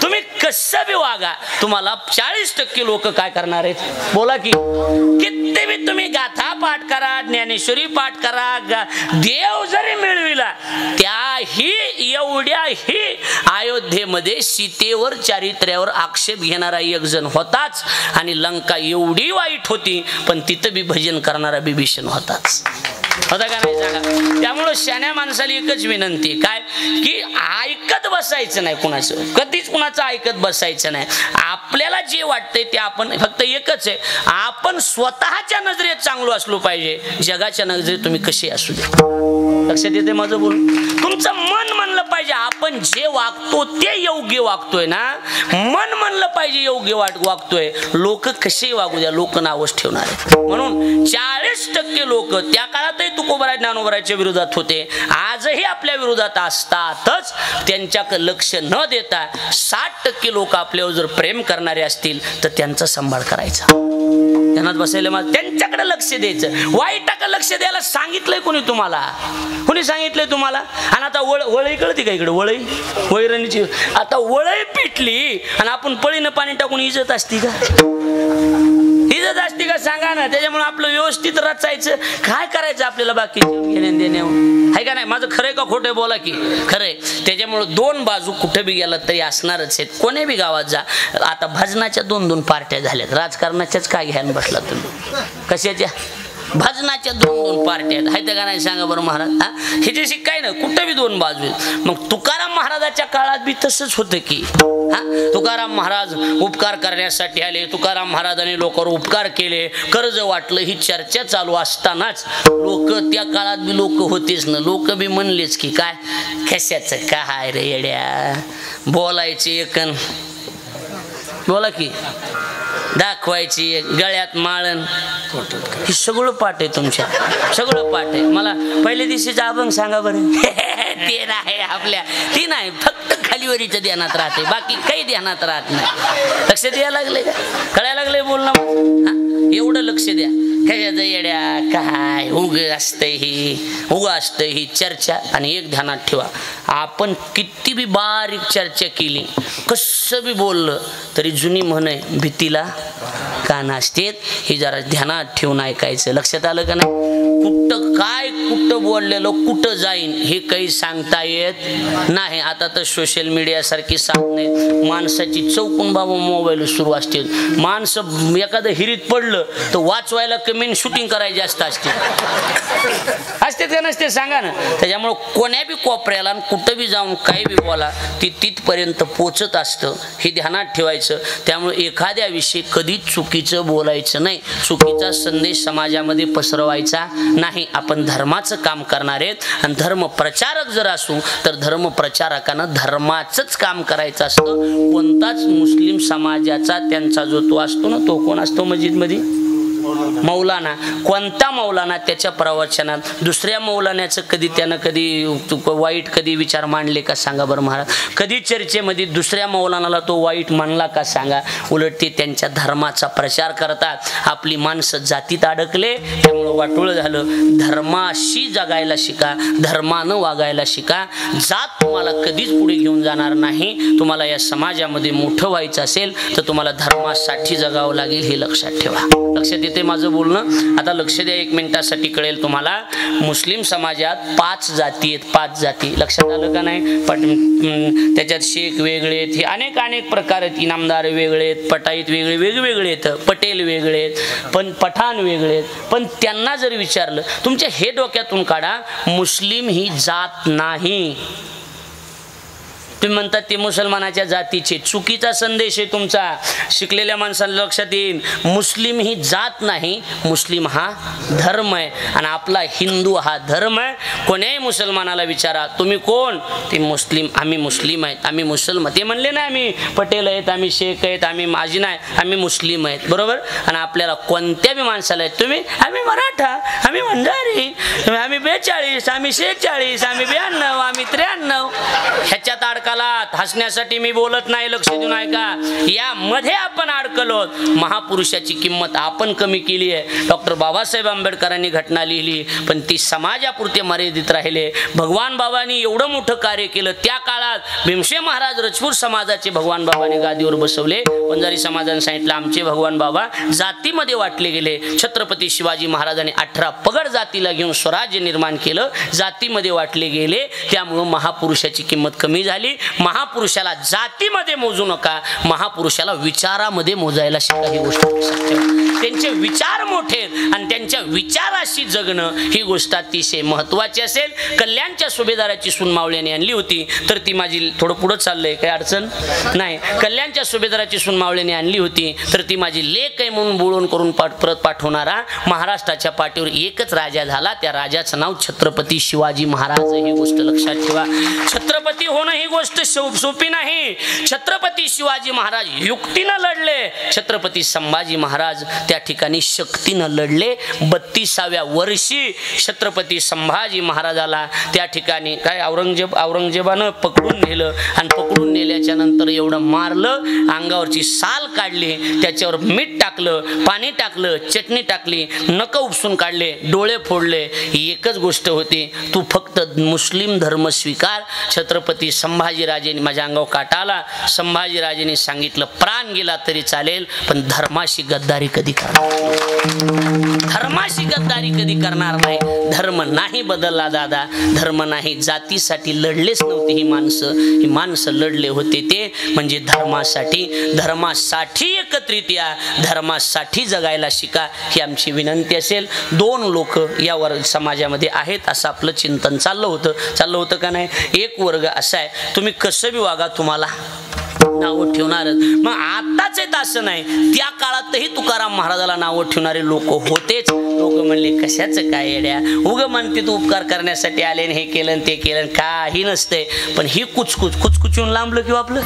तुम्ही कसं बी वागा, तुम्हाला 40% लोक काय करणार आहेत बोला की. किती बी तुम्ही गाथा पाठ करा, ज्ञानेश्वरी पाठ करा, देव जरी मिळविला, त्याही एवढ्याही अयोध्येमध्ये सीतेवर, चारित्र्यावर आक्षेप घेणारा एक जण होताच, आणि लंका एवढी वाईट होती पण तिथं बी भजन करणारा बिभीषण होताच, होता का नाही सांगा. त्यामुळं शहाण्या माणसाला एकच विनंती काय की ऐकत बसायचं नाही कुणाचं, कधीच कुणाचं ऐकत बसायचं नाही. आपल्याला जे वाटतंय ते आपण, फक्त एकच आहे, आपण स्वतःच्या नजरेत चांगलो असलो पाहिजे, जगाच्या नजरेत तुम्ही कसे असू दे. लक्षात येते माझं बोलून. तुमचं मन म्हणलं पाहिजे आपण जे वागतो ते योग्य वागतोय ना, मन म्हणलं पाहिजे योग्य वागतोय. लोक कसे वागू द्या, लोक नावच ठेवणार आहे. म्हणून 40% लोक त्या काळातही तुकोबराय ज्ञानोबरायच्या विरोधात होते, आजही आपल्या विरोधात असतातच. त्यांच्याकडे लक्ष न देता 60% लोक आपल्यावर जर प्रेम करणारे असतील तर त्यांचा सांभाळ करायचा, त्यांनाच बसायला, त्यांच्याकडे लक्ष द्यायचं. वाईटाकडे लक्ष द्यायला सांगितलंय कोणी तुम्हाला, कोणी सांगितलंय तुम्हाला. आणि आता वळई कळते का इकडे, वळई वैरणीची, आता वळई पिटली आणि आपण पळीनं पाणी टाकून इजत असती का, इजत असती का सांगा ना. त्याच्यामुळे आपलं व्यवस्थित रचायचं, काय करायचं आपल्याला बाकी घेण्या देण्यावर, आहे का नाही. माझं खरंय का खोटं बोला की खरंय. त्याच्यामुळे 2 बाजू कुठे बी गेला तरी असणारच आहेत. कोणी बी गावात जा, आता भजनाच्या 2 पार्ट्या झाल्यात, राजकारणाच्याच काय घ्यायला बसला तुम्ही, कशाच्या भजनाच्या 2 पार्ट्या आहेत का नाही सांगा बरं महाराज. ह्याच्याशी काय ना, कुठं बी 2 बाजू आहेत. मग तुकाराम महाराजाच्या काळात बी तसंच होतं की, तुकाराम महाराज उपकार करण्यासाठी आले, तुकाराम महाराजांनी लोकांवर उपकार केले, कर्ज वाटलं, ही चर्चा चालू असतानाच लोक, त्या काळात बी लोक होतेच ना, लोक बी म्हणलेच की काय कशाचं काय रे येड्या, बोलायचे एकन बोला की, दाखवायची गळ्यात माळण, हे सगळं पाठ आहे तुमच्या, सगळं पाठ आहे. मला पहिल्या दिवशीचा अभंग सांगा बरं. ते नाही आपल्या, ती नाही, फक्त खालीवरीचं ध्यानात राहते, बाकी काही ध्यानात राहत नाही. लक्ष द्यायला लागले का, कळायला लागले बोलणं. एवढं लक्ष द्या. कशाचं येड्या काय उग असतं ही चर्चा. आणि एक ध्यानात ठेवा, आपण किती बी बारीक चर्चा केली, कसं बी बोललं तरी जुनी म्हण आहे, भीतीला कान असतेत. हे जरा ध्यानात ठेवून ऐकायचं. लक्षात आलं का नाही. कुठं काय कुठं बोललेलं कुठं जाईन हे काही सांगता येत नाही. आता तर सोशल मीडिया सारखी साधने, माणसाची चौकून बाबा मोबाईल सुरू असते. माणसं एखादं हिरीत पडलं तर वाचवायला कमी शूटिंग करायची जास्त असते का नसते सांगा ना. त्याच्यामुळं कोण्या बी कोपऱ्याला कुठं बी जाऊन काही बी बोला ती तिथपर्यंत पोचत असतं हे ध्यानात ठेवायचं. त्यामुळे एखाद्या विषयी कधीच चुकीचं बोलायचं नाही, चुकीचा संदेश समाजामध्ये पसरवायचा नाही. आपण धर्माचं काम करणार आहेत आणि धर्म प्रचारक जर असू तर धर्म प्रचारकानं धर्माचंच काम करायचं असतं. कोणताच मुस्लिम समाजाचा त्यांचा जो तो असतो ना, तो कोण असतो मस्जिदमध्ये? मौलाना. कोणता मौलाना त्याच्या प्रवचनात दुसऱ्या मौलानाचं कधी त्यानं कधी वाईट कधी विचार मांडले का सांगा बरं महाराज? कधी चर्चेमध्ये दुसऱ्या मौलानाला तो वाईट मानला का सांगा? उलट ते त्यांच्या धर्माचा प्रचार करतात. आपली माणसं जातीत अडकले त्यामुळं वाटोळं झालं. धर्माशी जगायला शिका, धर्मानं वागायला शिका. जात तुम्हाला कधीच पुढे घेऊन जाणार नाही. तुम्हाला या समाजामध्ये मोठं व्हायचं असेल तर तुम्हाला धर्मासाठी जगावं लागेल, हे लक्षात ठेवा. लक्षात येते माझं बोलणं? आता लक्ष द्या, 1 मिनिटासाठी कळेल तुम्हाला. मुस्लिम समाजात 5 जाती आहेत, 5 जाती. लक्षात आलं का नाही? त्याच्यात शेख वेगळे आहेत, हे अनेक प्रकार आहेत. इनामदार वेगळे आहेत, पटाईत वेगळे, वेगवेगळे आहेत, पटेल वेगळे आहेत, पण पठाण वेगळे आहेत. पण त्यांना जर विचारलं, तुमच्या हे डोक्यातून काढा, मुस्लिम ही जात नाही. तुम्ही म्हणतात ते मुसलमानाच्या जातीचे, चुकीचा संदेश आहे तुमचा. शिकलेल्या माणसाला लक्षात येईल, मुस्लिम ही जात नाही, मुस्लिम हा धर्म आहे. आणि आपला हिंदू हा धर्म आहे. कोण्याही मुसलमानाला विचारा तुम्ही कोण? ते मुस्लिम. आम्ही मुस्लिम आहेत, आम्ही मुसलमान. ते म्हणले नाही आम्ही पटेल आहेत, आम्ही शेख आहेत, आम्ही माझी नाही, आम्ही मुस्लिम आहेत. बरोबर? आणि आपल्याला कोणत्या बी माणसाला आहेत तुम्ही, आम्ही मराठा, आम्ही भंडारी, आम्ही 42, आम्ही 46, आम्ही 92, आम्ही 93, ह्याच्यात अडका. हसण्यासाठी मी बोलत नाही, लक्ष देऊन ऐका. यामध्ये आपण अडकलो. महापुरुषाची किंमत आपण कमी केली आहे. डॉक्टर बाबासाहेब आंबेडकरांनी घटना लिहिली पण ती समाजापुरते मर्यादित राहिले. भगवान बाबांनी एवढं मोठं कार्य केलं. त्या काळात भीमसेन महाराज राजपूत समाजाचे भगवान बाबांनी गादीवर बसवले. वंजारी समाजाने सांगितलं आमचे भगवान बाबा जातीमध्ये वाटले गेले. छत्रपती शिवाजी महाराजांनी 18 पगड जातीला घेऊन स्वराज्य निर्माण केलं. जातीमध्ये वाटले गेले, त्यामुळे महापुरुषाची किंमत कमी झाली. महापुरुषाला जातीमध्ये मोजू नका, महापुरुषाला विचारामध्ये मोजायला शिका. ही गोष्ट त्यांचे विचार मोठे आणि त्यांच्या विचाराशी जगणं ही गोष्ट अतिशय महत्वाची असेल. कल्याणच्या सुभेदाराची सून मावळ्याने आणली होती तर ती माझी, थोडं पुढं चाललंय काही अडचण नाही. कल्याणच्या सुभेदाराची सून मावळ्याने आणली होती तर ती माझी लेक आहे म्हणून बोलून करून परत पाठवणारा महाराष्ट्राच्या पाठीवर एकच राजा झाला. त्या राजाचं नाव छत्रपती शिवाजी महाराज. ही गोष्ट लक्षात ठेवा. छत्रपती होणं ही गोष्ट सोपी नाही. छत्रपती शिवाजी महाराज युक्तीनं लढले, छत्रपती संभाजी महाराज त्या ठिकाणी शक्तीनं लढले. 32व्या वर्षी छत्रपती संभाजी महाराजाला त्या ठिकाणी काय औरंगजेबानं पकडून नेलं आणि पकडून नेल्याच्या नंतर एवढं मारलं, अंगावरची साल काढली, त्याच्यावर मीठ टाकलं, पाणी टाकलं, चटणी टाकली, नख उपसून काढले, डोळे फोडले. एकच गोष्ट होती, तू फक्त मुस्लिम धर्म स्वीकार. छत्रपती संभाजीराजेंनी, माझ्या अंगावर काटा आला, संभाजीराजेंनी सांगितलं प्राण गेला तरी चालेल पण धर्माशी गद्दारी कधी करणार नाही. धर्माशी गद्दारी कधी करणार नाही. धर्म नाही बदलला दादा, धर्म नाही. जातीसाठी लढलेच नव्हते ही माणसं लढले होते ते म्हणजे धर्मासाठी. धर्मासाठी एकत्रित या, धर्मासाठी जगायला शिका, ही आमची विनंती असेल. 2 लोक यावर समाजामध्ये आहेत असं आपलं चिंतन चाललं होतं का नाही. एक वर्ग असा आहे, तुम्ही कसं बी वागा तुम्हाला नावं ठेवणारच. मग आताच येत असं नाही, त्या काळातही तुकाराम महाराजाला नावं ठेवणारे लोक होतेच. लोक म्हणले कशाचं काय येड्या, उग म्हणते तू उपकार करण्यासाठी आले, हे केलं ते केलं, काही नसते. पण ही कुचकुचून लांबलं किंवा आपलं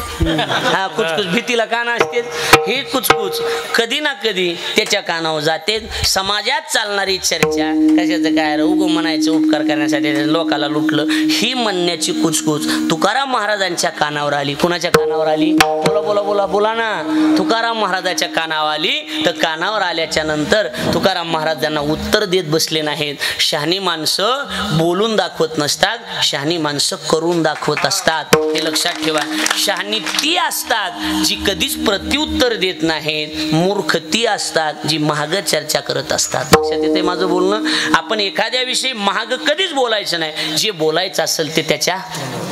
हा कुचकुच भीतीला कान असते, ही कुचकुच कधी ना कधी त्याच्या कानावर जाते. समाजात चालणारी चर्चा कशाचं काय, उग म्हणायचं उपकार करण्यासाठी लोकाला लुटलं, ही म्हणण्याची कुचकुच तुकाराम महाराजांच्या कानावर आली. कुणाच्या कानावर आली? बोला बोला बोला बोला ना. तुकाराम महाराजाच्या कानावर आली तर कानावर आल्याच्या नंतर तुकाराम महाराज त्यांना उत्तर देत बसले नाहीत. शहाणी माणसं बोलून दाखवत नसतात, शहाणी माणसं करून दाखवत असतात. हे लक्षात ठेवा. शहाणी ती असतात जी कधीच प्रत्युत्तर देत नाहीत, मूर्ख ती असतात जी महाग चर्चा करत असतात. लक्षात येते माझं बोलणं. आपण एखाद्या विषयी महाग कधीच बोलायचं नाही. जे बोलायचं असेल ते त्याच्या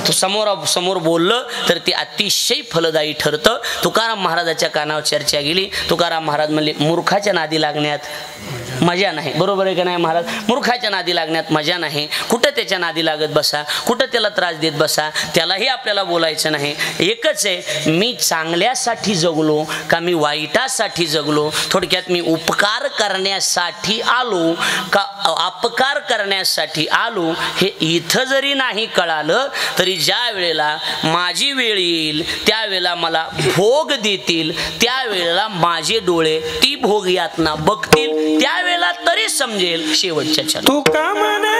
तो समोर बोललं तर ते अतिशय फलदायी ठरतं. तुकाराम महाराजाच्या कानावर चर्चा गेली. तुकाराम महाराज म्हणले मूर्खाच्या नादी लागण्यात मजा नाही. बरोबर आहे का नाही महाराज? मूर्खाच्या नादी लागण्यात मजा नाही. कुठं त्याच्या नादी लागत बसा, कुठं त्याला त्रास देत बसा, त्यालाही आपल्याला बोलायचं नाही. एकच आहे, मी चांगल्यासाठी जगलो का मी वाईटासाठी जगलो? थोडक्यात मी उपकार करण्यासाठी आलो का अपकार करण्यासाठी आलो हे इथं जरी नाही कळालं तरी ज्या वेळेला माझी वेळ येईल त्यावेळेला मला भोग देतील, त्यावेळेला माझे डोळे ती भोग यातना बघतील, त्यावेळेला तरी समजेल शेवटच्या क्षणी. तू का म्हणे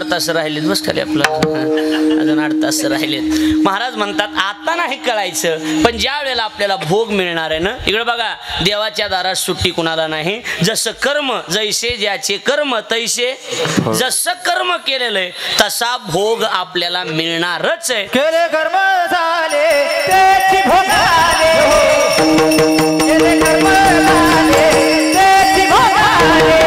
तास राहिलेत. बस खाली आपलं अजून 8 तास राहिलेत. महाराज म्हणतात आता नाही कळायचं, पण ज्या वेळेला आपल्याला भोग मिळणार आहे ना, इकडे बघा, देवाच्या दारात सुट्टी कुणाला नाही. जसं कर्म जैसे ज्याचे कर्म तैसे, जसं कर्म केलेलं आहे तसा भोग आपल्याला मिळणारच आहे. केले कर्म झाले त्याची भोग आले, केले कर्म झाले त्याची भोग आले,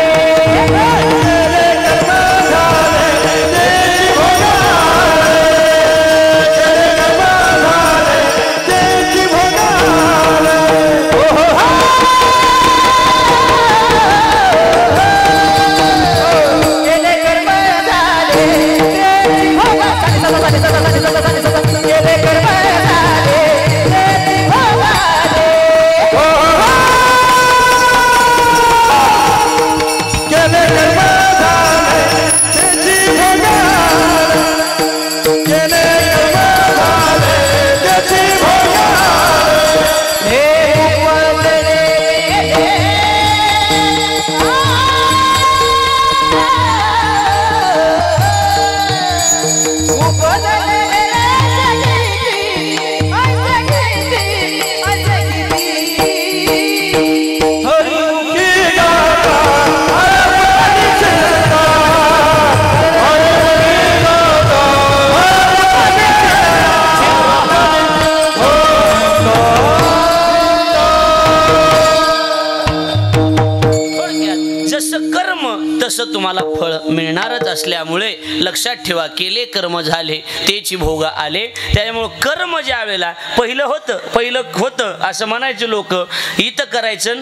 फळ मिळणारच असल्यामुळे लक्षात ठेवा, केले कर्म झाले तेची भोग आले. त्यामुळे कर्म ज्या वेळेला पहिलं होतं असं म्हणायचं लोक, इथं करायचं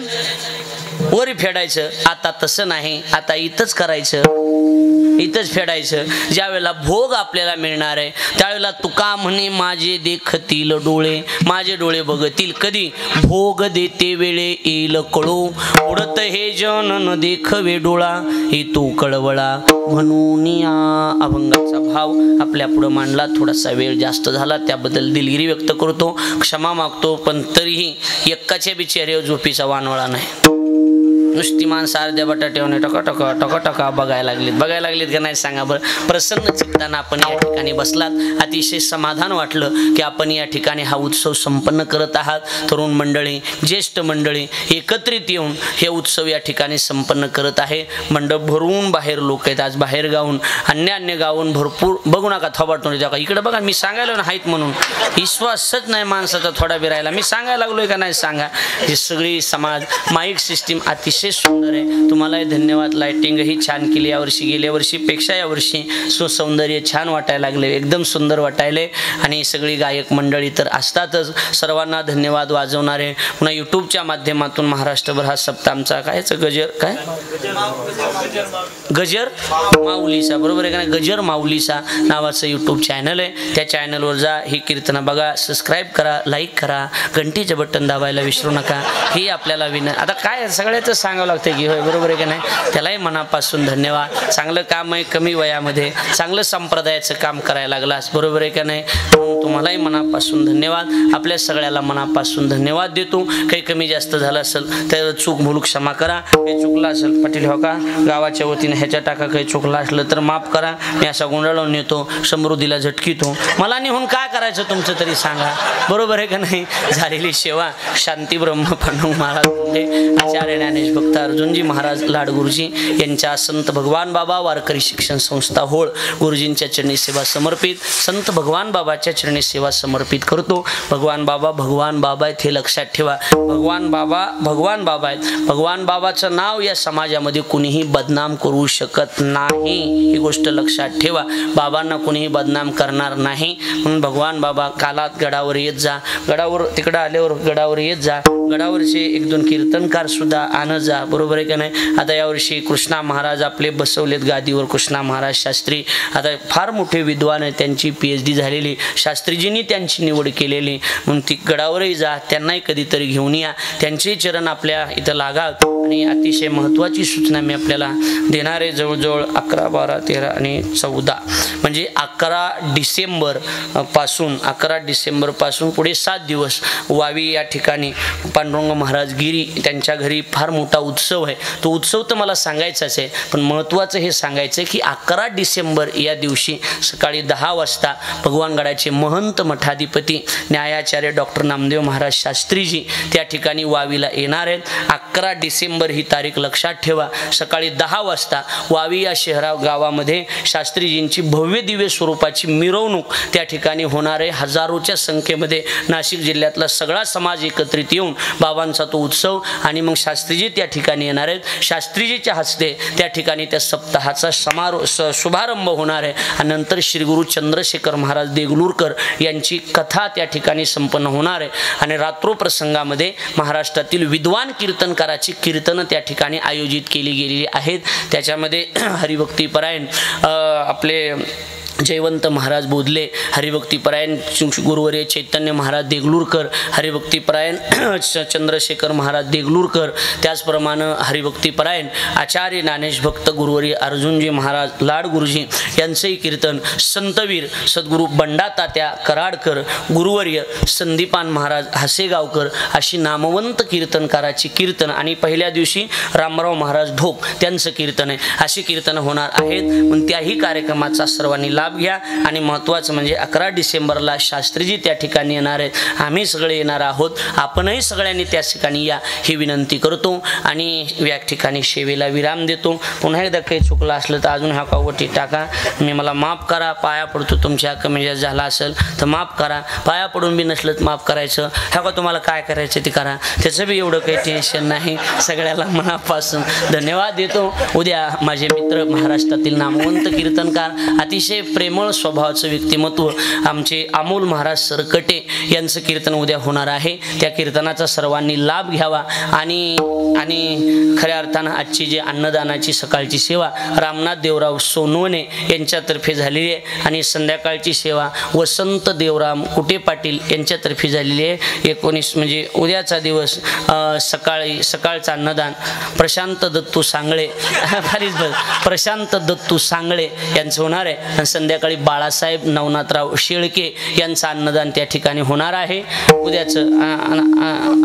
वर फेडायचं. आता तसं नाही, आता इथंच करायचं, इथंच फेडायचं. ज्या वेळेला भोग आपल्याला मिळणार आहे त्यावेळेला तुका म्हणे माझे देखतील डोळे, माझे डोळे बघतील कधी, भोग देते वेळे येईल कळो, उडत हे जन न देखवे डोळा, हे तू कळवळा म्हणून या. अभंगाचा भाव आपल्या पुढं मांडला. थोडासा वेळ जास्त झाला त्याबद्दल दिलगिरी व्यक्त करतो, क्षमा मागतो. पण तरीही एक्काच्या बिचाऱ्यावर झोपीचा वानवळा नाही. नुसती माणसं अर्ध्या बटाट्याने टका बघायला लागलीत का नाही सांगा बरं. प्रसन्न चित्तानं आपण या ठिकाणी बसलात, अतिशय समाधान वाटलं की आपण या ठिकाणी हा उत्सव संपन्न करत आहात. तरुण मंडळी, ज्येष्ठ मंडळी एकत्रित येऊन हे उत्सव या ठिकाणी संपन्न करत आहे. मंडप भरून बाहेर लोक आहेत. आज बाहेर गावून अन्य गावून भरपूर, बघू नका थोबाटून द्या, इकडे बघा मी सांगायला नाहीत म्हणून विश्वासच नाही माणसाचा थोडा बिरायला. मी सांगायला लागलोय का नाही सांगा. ही सगळी समाज माईक सिस्टीम अतिशय सुंदर आहे. तुम्हालाही धन्यवाद. लाइटिंग ही छान केली यावर्षी, गेल्या वर्षीपेक्षा यावर्षी सुसौंदर्य छान वाटायला लागले, एकदम सुंदर वाटायले. आणि सगळी गायक मंडळी तर असतातच. सर्वांना धन्यवाद. वाजवणारे पुन्हा यूट्यूबच्या माध्यमातून महाराष्ट्रभर हा सप्ताह आमचा कायचं गजर माऊलीसा, बरोबर आहे का नाही, गजर माऊलीसा नावाचं यूट्यूब चॅनल आहे. त्या चॅनलवर जा, ही कीर्तनं बघा, सबस्क्राईब करा, लाईक करा, घंटीचं बटन दाबायला विसरू नका. ही आपल्याला आता काय सगळ्याच सांगावं लागतं की होय, बरोबर आहे की नाही. त्यालाही मनापासून धन्यवाद. चांगलं काम आहे, कमी वयामध्ये चांगलं संप्रदायाचं काम करायला लागलास, बरोबर आहे का नाही. तुम्हालाही मनापासून धन्यवाद. आपल्या सगळ्याला मनापासून धन्यवाद देतो. काही कमी जास्त झालं असेल तर चूक भूल क्षमा करा. काही चुकलं असेल पाटील हो का गावाच्या वतीने ह्याच्या टाका, काही चुकलं असलं तर माफ करा. मी असा गुंडाळून येतो, समृद्धीला झटकीतो. मला निहून काय करायचं तुमचं तरी सांगा, बरोबर आहे का नाही. झालेली सेवा शांती ब्रह्म पांडुरंग महाराज आचार्य ज्ञानेश भक्त अर्जुनजी महाराज लाडगुरुजी यांच्या संत भगवान बाबा वारकरी शिक्षण संस्था होळ गुरुजींच्या चरणी सेवा समर्पित, संत भगवान बाबाच्या चरणी सेवा समर्पित करतो. भगवान बाबा आहेत हे लक्षात ठेवा. भगवान बाबा आहेत. भगवान बाबाचं नाव या समाजामध्ये कुणीही बदनाम करू शकत नाही, ही गोष्ट लक्षात ठेवा. बाबांना कुणीही बदनाम करणार नाही. म्हणून भगवान बाबा कालात गडावर येत जा, गडावर तिकडं आल्यावर गडावर येत जा, गडावरचे एक दोन कीर्तनकार सुद्धा आणत जा, बरोबर आहे का नाही. आता यावर्षी कृष्णा महाराज आपले बसवलेत गादीवर, कृष्णा महाराज शास्त्री. आता फार मोठे विद्वान आहेत, त्यांची PhD झालेली, शास्त्रीजींनी त्यांची निवड केलेली. म्हणून ती गडावरही जा, त्यांनाही कधीतरी घेऊन या, त्यांचे चरण आपल्या इथं लागा. आणि अतिशय महत्त्वाची सूचना मी आपल्याला देणार आहे. जवळजवळ 11, 12, 13 आणि 14 म्हणजे 11 डिसेंबर पासून पुढे 7 दिवस वावी या ठिकाणी पांडुरंग महाराज गिरी त्यांच्या घरी फार मोठा उत्सव आहे. तो उत्सव तर मला सांगायचाच आहे, पण महत्त्वाचं हे सांगायचं आहे की 11 डिसेंबर या दिवशी सकाळी 10 वाजता भगवानगडाचे महंत मठाधिपती न्यायाचार्य डॉक्टर नामदेव महाराज शास्त्रीजी त्या ठिकाणी वावीला येणार आहेत. 11 डिसेंबर ही तारीख लक्षात ठेवा. सकाळी 10 वाजता वावी या गावामध्ये शास्त्रीजींची भव्य दिव्य स्वरूपाची मिरवणूक त्या ठिकाणी होणार आहे. हजारोच्या संख्येमध्ये नाशिक जिल्ह्यातला सगळा समाज एकत्रित येऊन बाबांचा तो उत्सव. आणि मग शास्त्रीजी त्या ठिकाणी येणार आहेत. शास्त्रीजीच्या हस्ते त्या ठिकाणी त्या सप्ताहाचा शुभारंभ होणार आहे. आणि नंतर श्री गुरु चंद्रशेखर महाराज देगलूरकर यांची कथा त्या ठिकाणी संपन्न होणार आहे. आणि रात्रो प्रसंगामध्ये महाराष्ट्रातील विद्वान कीर्तनकाराची कीर्तनं त्या ठिकाणी आयोजित केली गेलेली आहेत. त्याच्यामध्ये हरिभक्तीपरायण आपले जयवंत महाराज बोधले, हरिभक्तीपरायण गुरुवर्य चैतन्य महाराज देगलूरकर, हरिभक्तीपरायण चंद्रशेखर महाराज देगलूरकर, त्याचप्रमाणे हरिभक्तीपरायण आचार्य ज्ञानेश भक्त गुरुवर्य अर्जुनजी महाराज लाडगुरुजी यांचंही कीर्तन, संतवीर सद्गुरू बंडातात्या कराडकर, गुरुवर्य संदीपान महाराज हसेगावकर अशी नामवंत कीर्तनकाराची कीर्तन. आणि पहिल्या दिवशी रामराव महाराज ढोक त्यांचं कीर्तन आहे. अशी कीर्तन होणार आहेत. पण त्याही कार्यक्रमाचा सर्वांनी लाभ लाभ घ्या. आणि महत्त्वाचं म्हणजे 11 डिसेंबरला शास्त्रीजी त्या ठिकाणी येणार आहेत, आम्ही सगळे येणार आहोत, आपणही सगळ्यांनी त्या ठिकाणी या ही विनंती करतो. आणि या ठिकाणी सेवेला विराम देतो. पुन्हा एकदा काही चुकलं असलं तर अजून हा कावटी टाका, मी मला माफ करा, पाया पडतो, तुमच्या कमी जास्त झाला असेल तर माफ करा, पाया पडून बी नसलं तर माफ करायचं. ह्या का तुम्हाला काय करायचं ते करा, त्याचं बी एवढं काही टेन्शन नाही. सगळ्याला मनापासून धन्यवाद देतो. उद्या माझे मित्र महाराष्ट्रातील नामवंत कीर्तनकार, अतिशय प्रेमळ स्वभावाचं व्यक्तिमत्व आमचे अमोल महाराज सरकटे यांचं कीर्तन उद्या होणार आहे. त्या कीर्तनाचा सर्वांनी लाभ घ्यावा. आणि खऱ्या अर्थानं आजची जी अन्नदानाची सकाळची सेवा रामनाथ देवराव सोनवणे यांच्यातर्फे झालेली आहे आणि संध्याकाळची सेवा वसंत देवराम कुटे पाटील यांच्यातर्फे झालेली आहे. 19 म्हणजे उद्याचा दिवस सकाळचं अन्नदान प्रशांत दत्तू सांगळे प्रशांत दत्तू सांगळे यांचं होणार आहे. आणि संध्याकाळी बाळासाहेब नवनाथराव शेळके यांचं अन्नदान त्या ठिकाणी होणार आहे. उद्याचं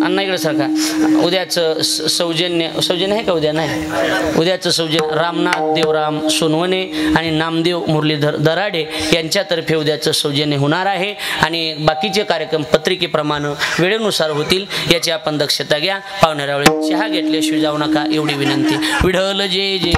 अण्णाकडे सारखा उद्याचं सौजन्य आहे का? उद्या नाही. उद्याचं सौजन्य रामनाथ देवराम सोनवणे आणि नामदेव मुरलीधर दराडे यांच्यातर्फे उद्याचं सौजन्य होणार आहे. आणि बाकीचे कार्यक्रम पत्रिकेप्रमाणे वेळेनुसार होतील, याची आपण दक्षता घ्या. पाहुण्याऱ्या वेळेस चहा घेतल्याशिवाय जाऊ नका एवढी विनंती. विठ्ठल जय जय.